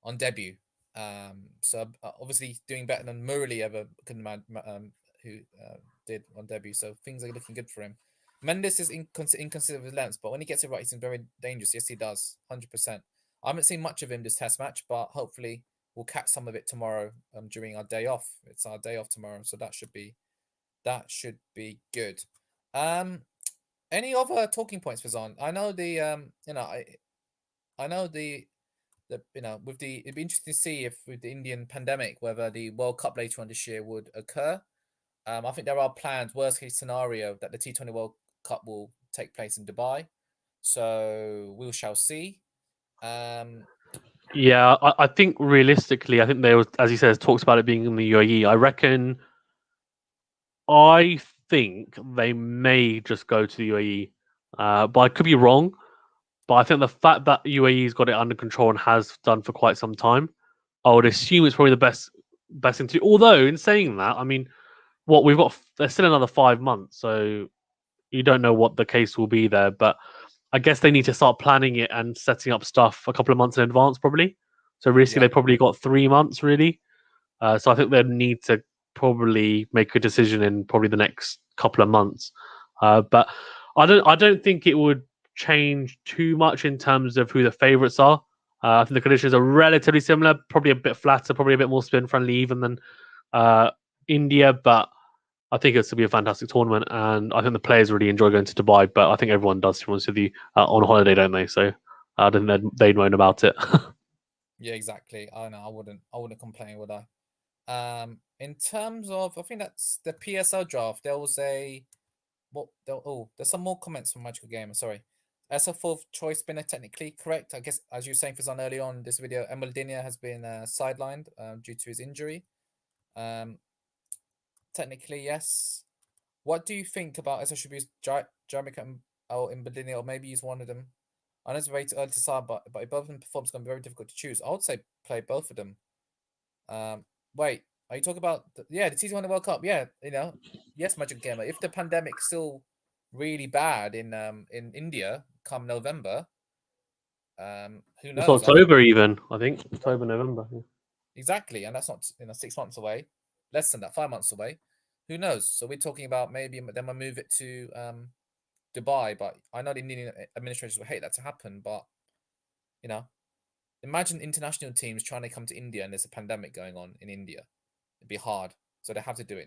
on debut. So obviously doing better than Murali ever who did on debut. So things are looking good for him. Mendes is inconsistent with lengths, but when he gets it right, he's very dangerous. Yes, he does, 100%. I haven't seen much of him this Test match, but hopefully we'll catch some of it tomorrow during our day off. It's our day off tomorrow, so that should be good. Any other talking points, Fazan? I know it'd be interesting to see if with the Indian pandemic whether the World Cup later on this year would occur. I think there are plans, worst case scenario, that the T20 World Cup will take place in Dubai. So we shall see. Yeah, I think realistically, I think there was, as he says, talks about it being in the UAE. I think they may just go to the UAE, but I could be wrong. But I think the fact that UAE's got it under control and has done for quite some time, I would assume it's probably the best thing to do. Although, in saying that, I mean, there's still another 5 months, so you don't know what the case will be there. But I guess they need to start planning it and setting up stuff a couple of months in advance, probably. So realistically, they probably got 3 months, really. So I think they need to probably make a decision in probably the next couple of months. But I don't think it would change too much in terms of who the favourites are. I think the conditions are relatively similar, probably a bit flatter, probably a bit more spin friendly even than India, but I think it's to be a fantastic tournament, and I think the players really enjoy going to Dubai. But I think everyone does, to be honest with you, on holiday, don't they? So then they'd moan about it. Yeah, exactly. I know. I wouldn't complain, would I? In terms of, I think that's the PSL draft. There was a there's some more comments from Magical Gamer. Sorry. As a fourth choice spinner, technically correct. I guess, as you were saying, Fizan, earlier on in this video, Dinia has been sidelined due to his injury. Technically, yes. What do you think about as I should use Jamaica and Mbadinia, or maybe use one of them? I know it's way too early to decide, but if both of them perform, it's going to be very difficult to choose. I would say play both of them. Wait, are you talking about the T20 World Cup? Yeah, yes, Magic Gamer. If the pandemic's still really bad in India come November, who It's knows? October even, I think. October, November. Yeah. Exactly, and that's not 6 months away, less than that, 5 months away. Who knows? So we're talking about maybe then we'll move it to Dubai, but I know the Indian administration would hate that to happen, but imagine international teams trying to come to India and there's a pandemic going on in India. It'd be hard. So they have to do it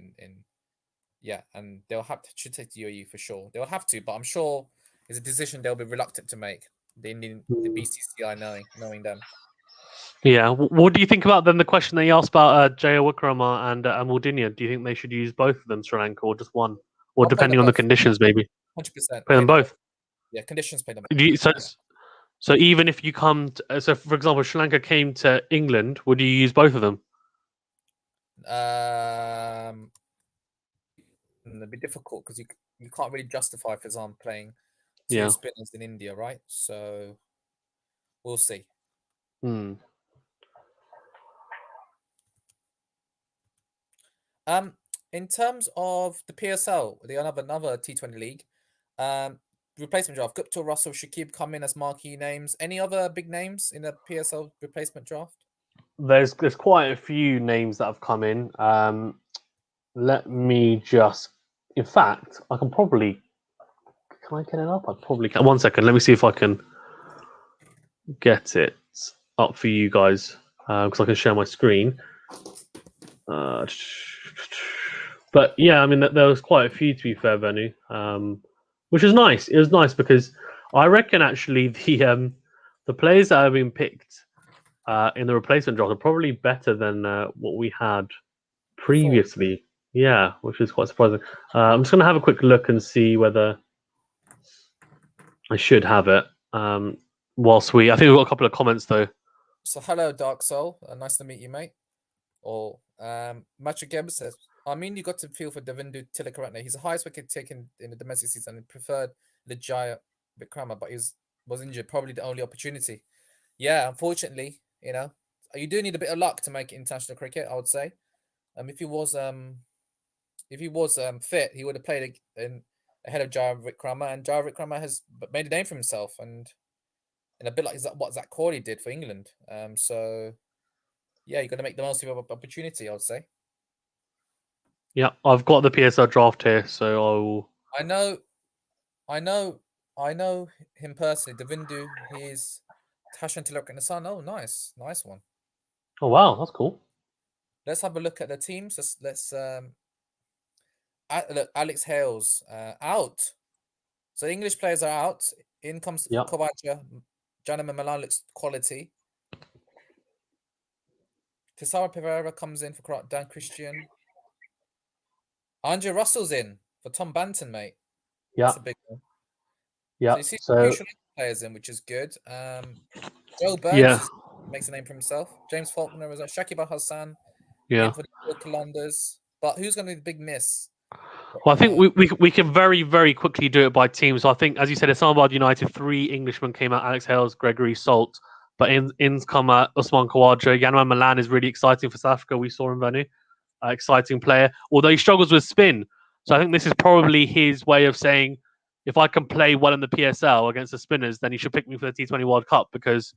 and they'll have to take the UAE for sure. They'll have to, but I'm sure it's a decision they'll be reluctant to make. The BCCI knowing them. Yeah. What do you think about then the question they asked about Jaya Wickrama and Amaldiniya? Do you think they should use both of them, Sri Lanka, or just one? Or I'll depending on the conditions, maybe? 100%. Play them both. Yeah, conditions play them. So even if you come, so for example, Sri Lanka came to England, would you use both of them? It'd be difficult because you can't really justify Fazan playing two spinners in India, right? So we'll see. In terms of the PSL, another T20 league, replacement draft. Gupta, Russell, Shakib come in as marquee names. Any other big names in the PSL replacement draft? There's quite a few names that have come in. Let me just. In fact, I can probably. Can I get it up? I probably can. 1 second. Let me see if I can get it up for you guys because I can share my screen. But yeah, I mean, there was quite a few, to be fair, Venu, which was nice. It was nice because I reckon actually the players that have been picked in the replacement draft are probably better than what we had previously. Yeah, which is quite surprising. I'm just going to have a quick look and see whether I should have it. Whilst I think we've got a couple of comments though. So hello, Dark Soul. Nice to meet you, mate. Or Macho Geb says, I mean, you got to feel for Devindu Tilakaratne. He's the highest wicket taken in the domestic season and preferred Lijaya Vikrama, but he was injured. Probably the only opportunity. Yeah, unfortunately, you do need a bit of luck to make international cricket, I would say. If he was fit, he would have played ahead of Jaya Vikrama, and Jaya Vikrama has made a name for himself, and a bit like what Zach Corley did for England. So yeah, you're going to make the most of your opportunity, I would say. Yeah, I've got the PSL draft here, so I know him personally. Devindu, he's Tashan Tilak in the sun. Oh, nice one. Oh wow, that's cool. Let's have a look at the teams. Let's look, Alex Hales out. So English players are out. In comes Kawaja. Janama Milan looks quality. Tisara Pereira comes in for Dan Christian. Andre Russell's in for Tom Banton, mate. Yeah. That's a big one. Yeah. So you see usual players in, which is good. Joe Burns makes a name for himself. James Faulkner is Shakib Al Hassan. Yeah. For the Colonders. But who's going to be the big miss? Well, I think we can very, very quickly do it by team. So I think, as you said, Islamabad United, 3 Englishmen came out: Alex Hales, Gregory Salt. But in's come Usman Khawaja. Yanman Milan is really exciting for South Africa. We saw him, Venu. Exciting player, although he struggles with spin. So I think this is probably his way of saying, if I can play well in the PSL against the spinners, then he should pick me for the T20 World Cup because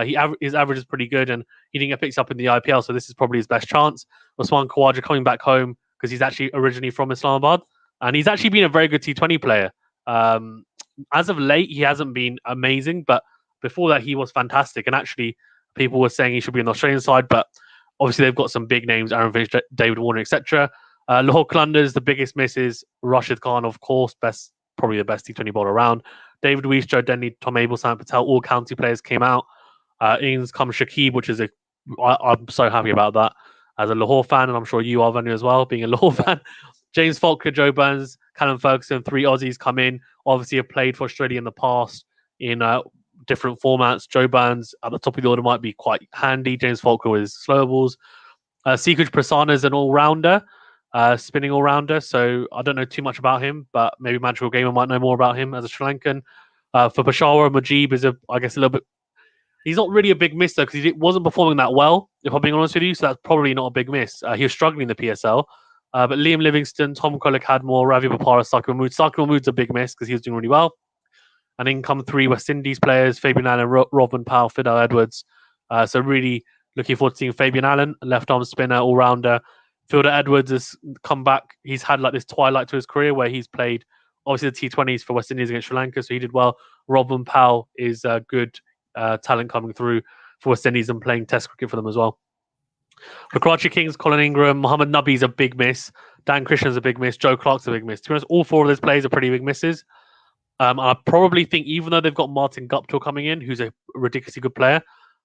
his average is pretty good and he didn't get picked up in the IPL. So this is probably his best chance. Usman Khawaja coming back home because he's actually originally from Islamabad and he's actually been a very good T20 player. As of late, he hasn't been amazing, but before that, he was fantastic. And actually, people were saying he should be on the Australian side, but obviously, they've got some big names: Aaron Finch, David Warner, etc. Lahore Qalandars, the biggest miss is Rashid Khan, of course, probably the best T20 bowler around. David Weiss, Joe Denley, Tom Abel, Sam Patel, all county players came out. Ings come Shakib, which is I'm so happy about that as a Lahore fan, and I'm sure you are, Venu, as well, being a Lahore fan. James Faulkner, Joe Burns, Callum Ferguson, 3 Aussies come in. Obviously, have played for Australia in the past in different formats. Joe Burns at the top of the order might be quite handy. James Faulkner with slow balls. Sikuj Prasanna is an all-rounder, spinning all-rounder, so I don't know too much about him, but maybe Magical Gamer might know more about him as a Sri Lankan. For Peshawar, Mujib is, I guess, a little bit... He's not really a big miss, though, because he wasn't performing that well, if I'm being honest with you, so that's probably not a big miss. He was struggling in the PSL. But Liam Livingston, Tom Kohli-Cadmore, Ravi Bopara, Sakib Mahmood. Sakib Mahmood's a big miss because he was doing really well. And in come 3 West Indies players, Fabian Allen, Robin Powell, Fidel Edwards. So really looking forward to seeing Fabian Allen, left-arm spinner, all-rounder. Fielder Edwards has come back. He's had like this twilight to his career where he's played, obviously, the T20s for West Indies against Sri Lanka, so he did well. Robin Powell is a good talent coming through for West Indies and playing Test cricket for them as well. For Karachi Kings, Colin Ingram, Mohammad Nabi's a big miss. Dan Christian's a big miss. Joe Clark's a big miss. To be honest, all 4 of those players are pretty big misses. I probably think, even though they've got Martin Guptill coming in, who's a ridiculously good player,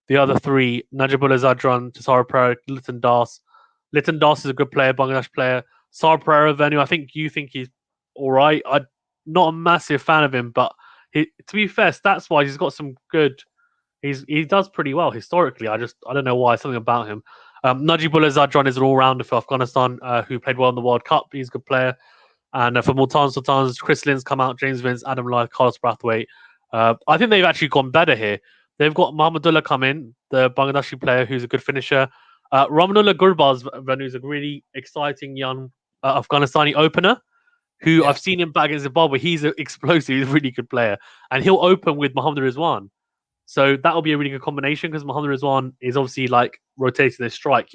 the other 3, Najibullah Zadran, Tasara Pereira, Liton Das. Liton Das is a good player, Bangladesh player. Sara Pereira, Venu, I think you think he's all right. I'm not a massive fan of him, but to be fair, stats-wise, he's got some good... He does pretty well historically. I don't know why, something about him. Najibullah Zadran is an all-rounder for Afghanistan who played well in the World Cup. He's a good player. And for Multan Sultans, Chris Lynn's come out, James Vince, Adam Lyth, Carlos Brathwaite. I think they've actually gone better here. They've got Mahmudullah come in, the Bangladeshi player who's a good finisher. Ramanullah Gurbaz, who's a really exciting young Afghanistani opener who I've seen him back in Zimbabwe. He's an explosive, he's a really good player. And he'll open with Mohammad Rizwan. So that'll be a really good combination because Mohammad Rizwan is obviously like rotating this strike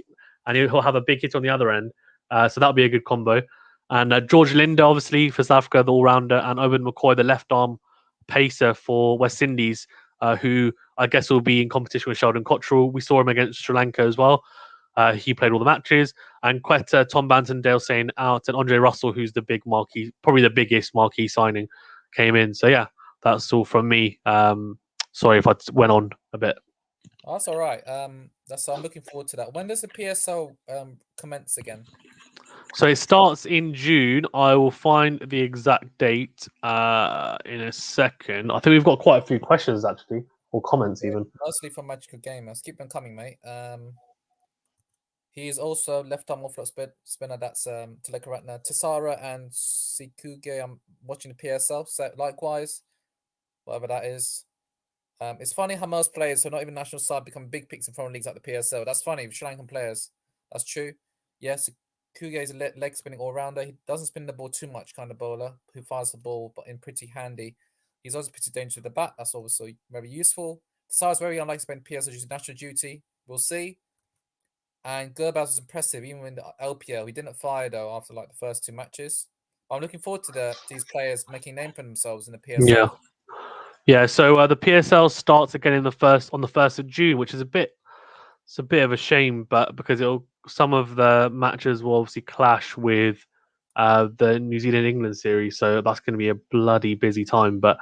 and he'll have a big hit on the other end. So that'll be a good combo. And George Linder, obviously, for South Africa, the all-rounder, and Owen McCoy, the left-arm pacer for West Indies, who I guess will be in competition with Sheldon Cottrell. We saw him against Sri Lanka as well. He played all the matches. And Quetta, Tom Banton, Dale Sain out, and Andre Russell, who's the big marquee, probably the biggest marquee signing, came in. So, yeah, that's all from me. Sorry if I went on a bit. Oh, that's all right. I'm looking forward to that. When does the PSL commence again? So it starts in June. I will find the exact date in a second. I think we've got quite a few questions actually, or comments even. Mostly from Magical Gamers. Keep them coming, mate. He is also left-arm off-foot spinner. That's Tilakaratna Tisara and Sikuge. I'm watching the PSL. So likewise, whatever that is. It's funny how most players who are not even national side become big picks in foreign leagues like the PSL. That's funny. Sri Lankan players. That's true. Yes, Kuge is a leg spinning all-rounder. He doesn't spin the ball too much kind of bowler who fires the ball but in pretty handy. He's also pretty dangerous with the bat. That's also very useful. Tsar is very unlikely to spend PSL due to national duty. We'll see. And Gurbaz was impressive even in the LPL. He didn't fire though after like the first 2 matches. I'm looking forward to these players making a name for themselves in the PSL. Yeah. So the PSL starts again on the 1st of June, which is a bit of a shame, but because some of the matches will obviously clash with the New Zealand England series, so that's going to be a bloody busy time. But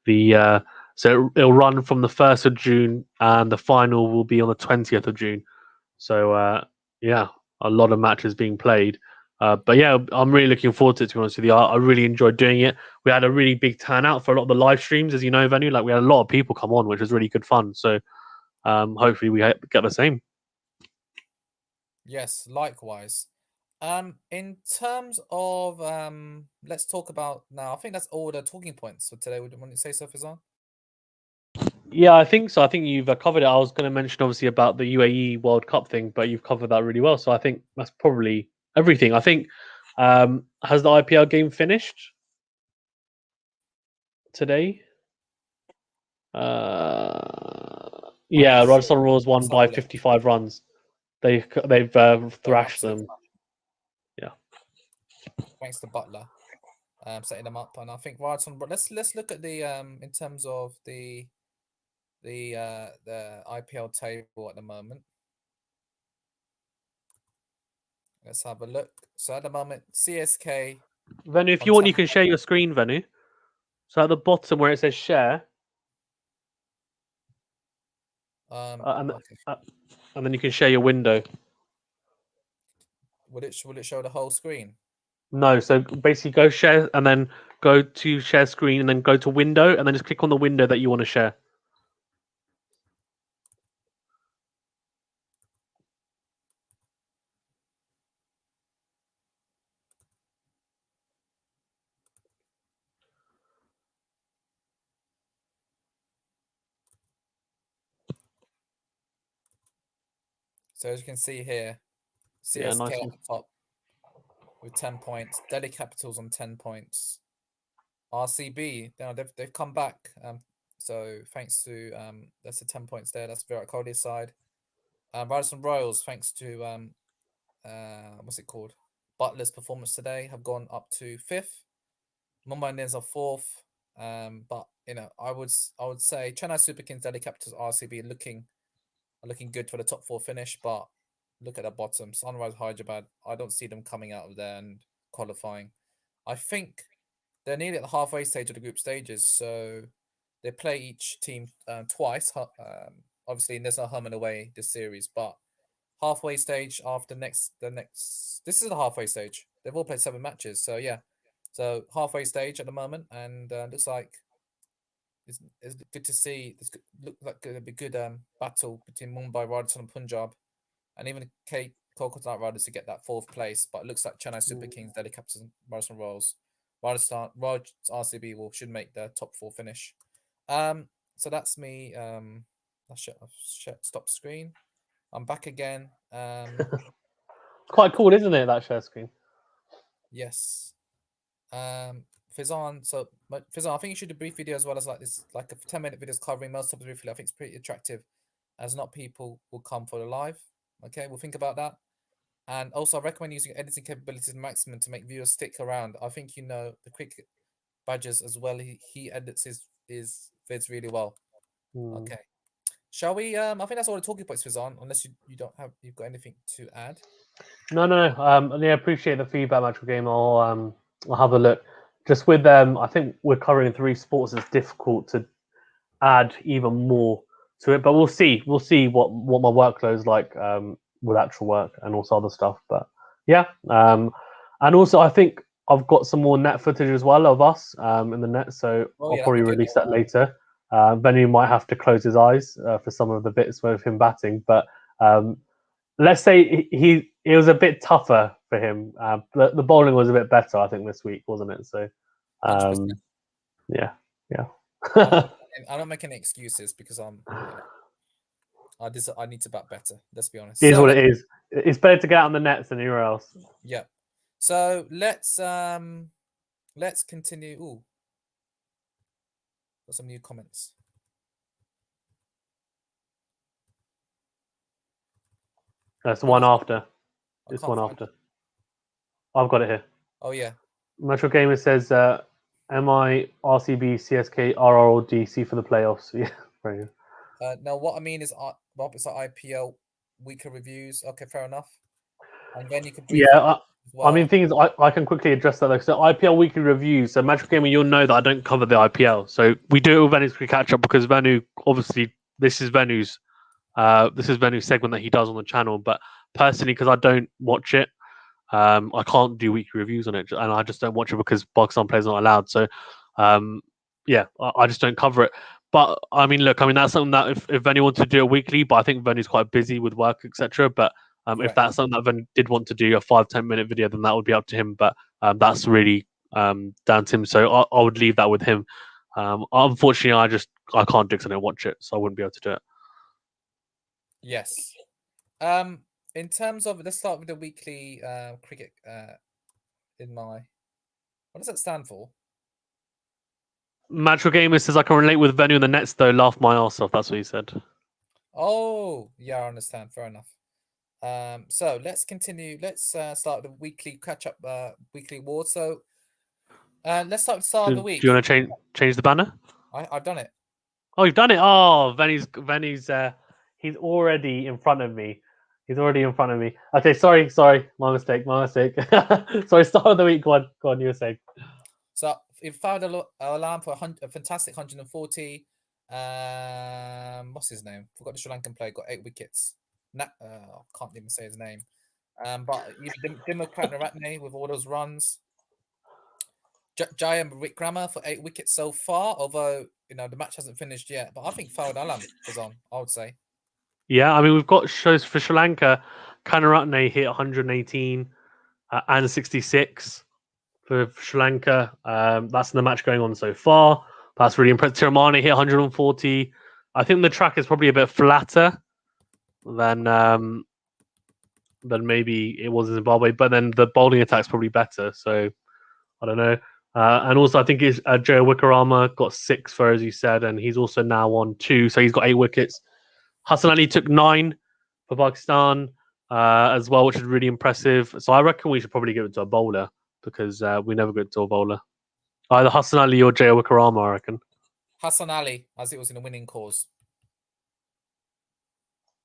so it'll run from the 1st of June, and the final will be on the 20th of June. So yeah, a lot of matches being played. But yeah, I'm really looking forward to it, to be honest with you. I really enjoyed doing it. We had a really big turnout for a lot of the live streams, as you know, Venu. Like we had a lot of people come on, which was really good fun. So hopefully we get the same. Yes, likewise. In terms of let's talk about now. I think that's all the talking points for today. Would you say so, Fazan? Yeah, I think so. I think you've covered it. I was going to mention obviously about the UAE World Cup thing, but you've covered that really well. So I think that's probably everything. I think has the IPL game finished today? Yeah, Rajasthan Royals won by 55 runs. They've thrashed them. Yeah. Thanks to Buttler, setting them up, and I think Rajasthan. But let's look at the in terms of the IPL table at the moment. Let's have a look. So at the moment, CSK. Venu, if you want, you can share your screen, Venu. So at the bottom where it says share, and Okay. and then you can share your window. Will it show the whole screen? No, so basically go share and then go to share screen and then go to window and then just click on the window that you want to share. So as you can see here, Yeah, CSK nice. at the top with 10 points. Delhi Capitals on 10 points. RCB, they've come back. So thanks to that's the 10 points there. That's Virat Kohli's side. Rajasthan Royals, thanks to what's it called? Butler's performance today, have gone up to 5th. Mumbai Indians are 4th. But I would say Chennai Super Kings, Delhi Capitals, RCB are looking good for the top 4 finish. But look at the bottom, Sunrise Hyderabad. I don't see them coming out of there and qualifying. I think they're nearly at the halfway stage of the group stages, so they play each team twice. Obviously, there's no home and away this series, but halfway stage after the next. This is the halfway stage. They've all played 7 matches, so yeah. So halfway stage at the moment, and looks like it's good to see. Look like it'll be good battle between Mumbai, Rajasthan, and Punjab, and even Kolkata Knight Riders to get that 4th place. But it looks like Chennai Super Kings, Delhi Capitals, and Rajasthan Royals. Raj RCB should make the top 4 finish. So that's me. Stop screen. I'm back again. Quite cool, isn't it, that share screen? Yes. Fizan. So Fizan, I think you should do a brief video as well as like this, like a 10-minute videos covering most of the briefly. I think it's pretty attractive, as not people will come for the live. Okay, we'll think about that. And also, I recommend using editing capabilities maximum to make viewers stick around. I think the cricket badges as well. He edits his vids really well. Okay. Shall we? I think that's all the talking points on. Unless you've got anything to add. No. Yeah, appreciate the feedback, Magical Game. I'll have a look. Just with I think we're covering 3 sports. It's difficult to add even more to it, but we'll see. We'll see what my workload is like with actual work and also other stuff. But yeah, and also I think I've got some more net footage as well of us in the net, so I'll probably release that later. Venu might have to close his eyes for some of the bits with him batting, but let's say it was a bit tougher for him. The bowling was a bit better, I think, this week, wasn't it? So, 100%. Yeah. I don't make any excuses because I need to bat better. Let's be honest. It is what it is. It's better to get out on the nets than anywhere else. Yeah. So let's continue. Ooh, got some new comments. That's the one after. It's one after. I've got it here. Oh yeah. Metro Gamer says, "MI RCB CSK RR or DC for the playoffs?" Yeah, very good. No, what I mean is, Rob, it's like IPL weekly reviews. Okay, fair enough. And then you can I mean, things I can quickly address that. Like, so IPL weekly reviews. So Magic Gamer, you'll know that I don't cover the IPL. So we do it with Venu's quick catch up because Venu, obviously, this is Venu's segment that he does on the channel. But personally, because I don't watch it, I can't do weekly reviews on it, and I just don't watch it because Pakistan players are not allowed. So, yeah, I just don't cover it. But I mean, look, that's something that if Venu wants to do it weekly, but I think Venu's quite busy with work, etc. But if that's something that Venu did want to do, a 5-10 minute video, then that would be up to him. But that's really down to him. So I would leave that with him. Unfortunately, I can't do it because I don't watch it, so I wouldn't be able to do it. Yes. In terms of, let's start with the weekly cricket. What does that stand for? Matchful Gamer says I can relate with Venu in the nets though. Laugh my ass off. That's what he said. Oh yeah, I understand. Fair enough. So let's continue. Let's start the weekly catch up. Weekly award. So let's start with start of the week. Do you want to change the banner? I've done it. Oh, you've done it. Oh, Venu's he's already in front of me. Okay, sorry. My mistake. Sorry, start of the week. Go on, you were saying. So Fawad Alam for a fantastic 140. What's his name? Forgot the Sri Lankan player. Got 8 wickets. Can't even say his name. But Dimokrat Naratne with all those runs. Jaya Wickrama for 8 wickets so far, although the match hasn't finished yet. But I think Fawad Alam is on, I would say. Yeah, I mean, we've got shows for Sri Lanka. Kanaratne hit 118 and 66 for Sri Lanka. That's the match going on so far. That's really impressive. Tiramani hit 140. I think the track is probably a bit flatter than maybe it was in Zimbabwe, but then the bowling attack's probably better. So I don't know. And also, I think it's Joe Wickrama got 6 for, as you said, and he's also now on 2, so he's got 8 wickets. Hassan Ali took 9 for Pakistan as well, which is really impressive. So I reckon we should probably give it to a bowler because we never get to a bowler. Either Hassan Ali or Jaya Wickrama, I reckon. Hassan Ali, as it was in the winning cause.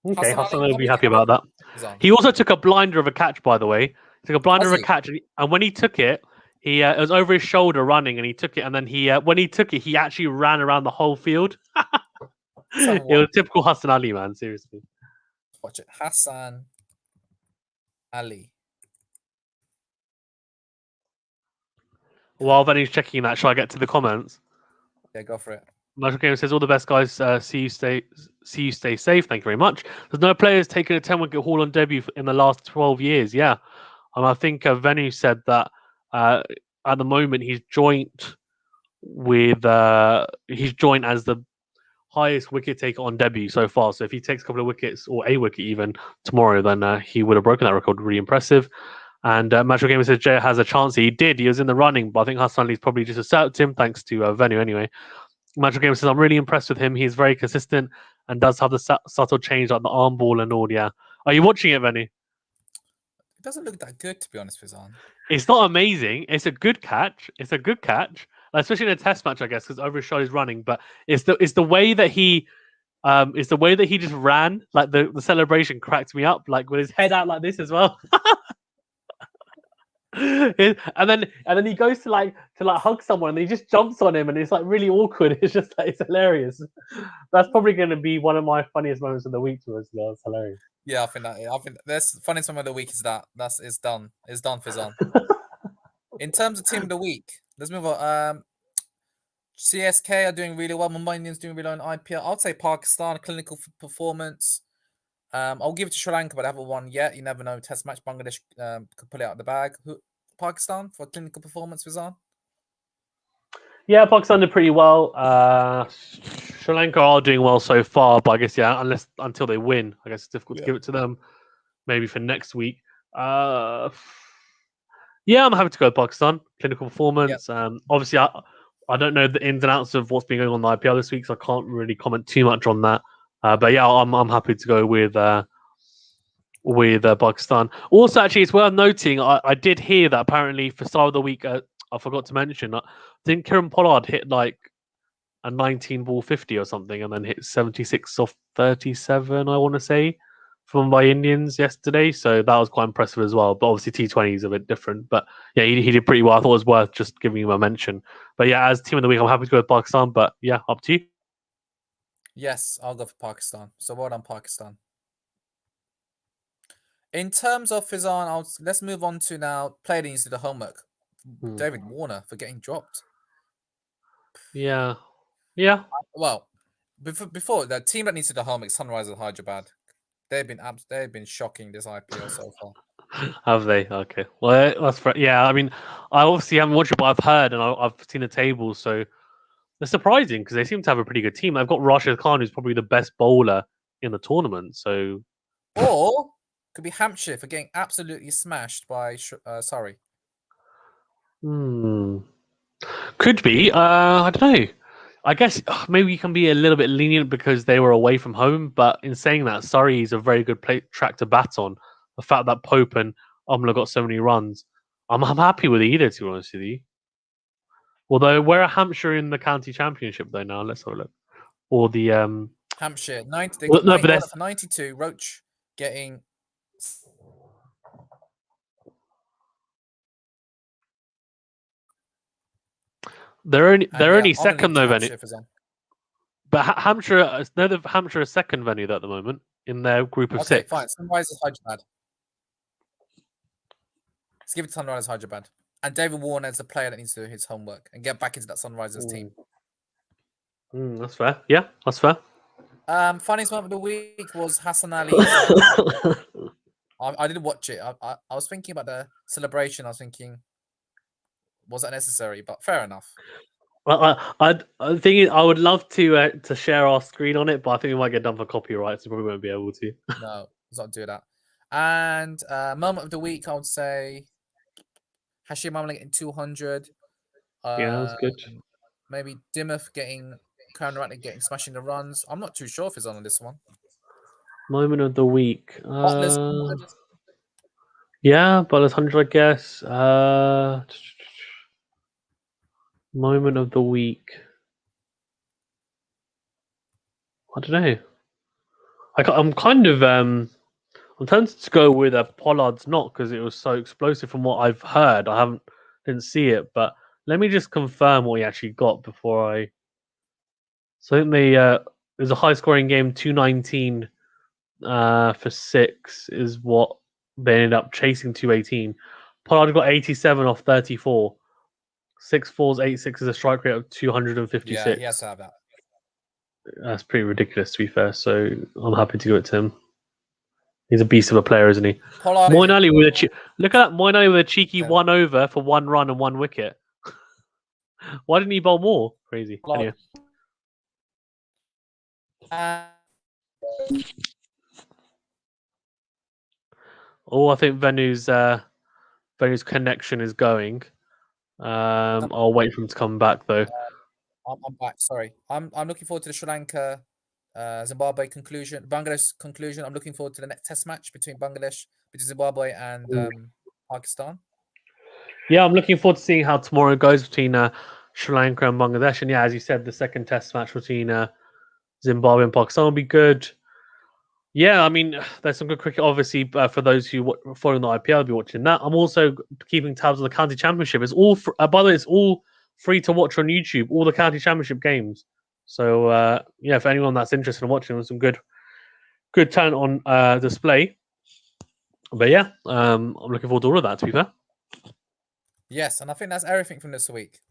Okay, Hassan Ali will be happy about that. on. He also took a blinder of a catch, by the way. He took a blinder of a catch, and when he took it, he it was over his shoulder running, and he took it, and then when he took it, he actually ran around the whole field. It was typical Hassan Ali, man. Seriously. Watch it, Hassan Ali. While Venu's checking that, shall I get to the comments? Yeah, go for it. Magical Gamer says, all the best, guys. See you stay safe. Thank you very much. There's no players taking a 10-wicket haul on debut in the last 12 years. Yeah. And I think Venu said that at the moment he's joint as the highest wicket taker on debut so far. So if he takes a couple of wickets or a wicket even tomorrow, then he would have broken that record. Really impressive. And Magical Gamer says Jay has a chance. He did. He was in the running, but I think Hassan Ali's probably just usurped him thanks to Venu anyway. Magical Gamer says, I'm really impressed with him. He's very consistent and does have the subtle change like the arm ball and all. Yeah. Are you watching it, Venu? It doesn't look that good, to be honest, Fizan. It's not amazing. It's a good catch. Especially in a test match, I guess, because over his shot is running. But it's the way that he just ran. Like the celebration cracked me up. Like with his head out like this as well. and then he goes to hug someone and he just jumps on him and it's like really awkward. It's just like, it's hilarious. That's probably going to be one of my funniest moments of the week to us. It's hilarious. Yeah, I think that's the funniest moment of the week is that. It's done. It's done, Fizan. In terms of team of the week, let's move on. CSK are doing really well. Mumbai Indians doing really well in IPL. I'd say Pakistan, clinical performance. I'll give it to Sri Lanka, but I haven't won yet. You never know. Test match, Bangladesh could pull it out of the bag. Pakistan for clinical performance, Fizan? Yeah, Pakistan did pretty well. Sri Lanka are doing well so far, but I guess until they win, I guess it's difficult to give it to them. Maybe for next week. I'm happy to go with Pakistan. Clinical performance. Yep. Obviously, I don't know the ins and outs of what's been going on in the IPL this week, so I can't really comment too much on that. But yeah, I'm happy to go with Pakistan. Also, actually, it's worth noting I did hear that apparently for start of the week, I forgot to mention, didn't Keiron Pollard hit like a 19-ball 50 or something, and then hit 76 off 37, I want to say, from Mumbai Indians yesterday. So that was quite impressive as well. But obviously T20 is a bit different. But yeah, he did pretty well. I thought it was worth just giving him a mention. But yeah, as team of the week, I'm happy to go with Pakistan. But yeah, up to you. Yes, I'll go for Pakistan. So well done, Pakistan. In terms of Fizan, let's move on to now player that needs to do the homework. David Warner for getting dropped. Yeah. Well, before the team that needs to do the homework, Sunrisers Hyderabad. They've been shocking this IPL so far. Have they? Okay. Well, that's yeah. I mean, I obviously haven't watched it, but I've heard and I've seen the table, so it's surprising because they seem to have a pretty good team. They've got Rashid Khan, who's probably the best bowler in the tournament. So, or could be Hampshire for getting absolutely smashed by Surrey. Could be. I don't know. I guess maybe you can be a little bit lenient because they were away from home. But in saying that, Surrey is a very good track to bat on. The fact that Pope and Amla got so many runs, I'm happy with either, to be honest with you. Although, where are Hampshire in the county championship though now? Let's have a look. Or the Hampshire 90. They got 92. Roach getting. They're only And, yeah, I'm gonna second leave it though, to Venu. Hampshire if it's on. But Hampshire, Hampshire is second Venu at the moment in their group of Okay, 6. fine. Sunrisers Hyderabad. Let's give it to Sunrisers Hyderabad. And David Warner is the player that needs to do his homework and get back into that Sunrisers team. That's fair. Yeah, that's fair. Funniest moment of the week was Hassan Ali's. I didn't watch it. I was thinking about the celebration. I was thinking, was that necessary? But fair enough. Well, I think I would love to share our screen on it, but I think we might get done for copyright, so we probably won't be able to. No, let's not do that. And moment of the week, I would say Hashim Amla getting 200. Yeah, that's good. Maybe Dimuth getting smashing the runs. I'm not too sure if he's on this one. Moment of the week. Butler's Yeah, Butler's 100, I guess. Moment of the week. I don't know. I'm kind of I'm tempted to go with Pollard's not because it was so explosive from what I've heard. Didn't see it, but let me just confirm what he actually got before I. So I think it was a high scoring game. 219 for 6 is what they ended up chasing. 218. Pollard got 87 off 34. 6 fours, 8 sixes, a strike rate of 256. Yeah, he has to have that. That's pretty ridiculous, to be fair. So I'm happy to give it to him. He's a beast of a player, isn't he? Pollard, Moeen Ali with look at that. Moeen Ali with a cheeky 1 over for 1 run and 1 wicket. Why didn't he bowl more? Crazy. Pollard. Anyway. Oh, I think Venu's connection is going. I'll wait for him to come back though. I'm back. Sorry, I'm looking forward to the Sri Lanka, Zimbabwe conclusion, Bangladesh conclusion. I'm looking forward to the next Test match between Zimbabwe and Pakistan. Yeah, I'm looking forward to seeing how tomorrow goes between Sri Lanka and Bangladesh. And yeah, as you said, the second Test match between Zimbabwe and Pakistan will be good. Yeah, I mean, there's some good cricket. Obviously, for those who following the IPL, will be watching that. I'm also keeping tabs on the county championship. It's all by the way, it's all free to watch on YouTube. All the county championship games. So yeah, for anyone that's interested in watching, there's some good talent on display. But yeah, I'm looking forward to all of that. To be fair. Yes, and I think that's everything from this week.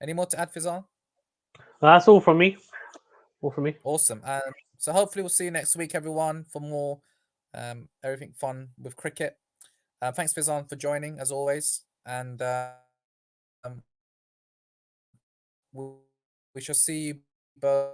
Any more to add, Fizan? That's all from me. All from me. Awesome. So hopefully we'll see you next week, everyone, for more everything fun with cricket. Thanks, Fizan, for joining as always, and we shall see you both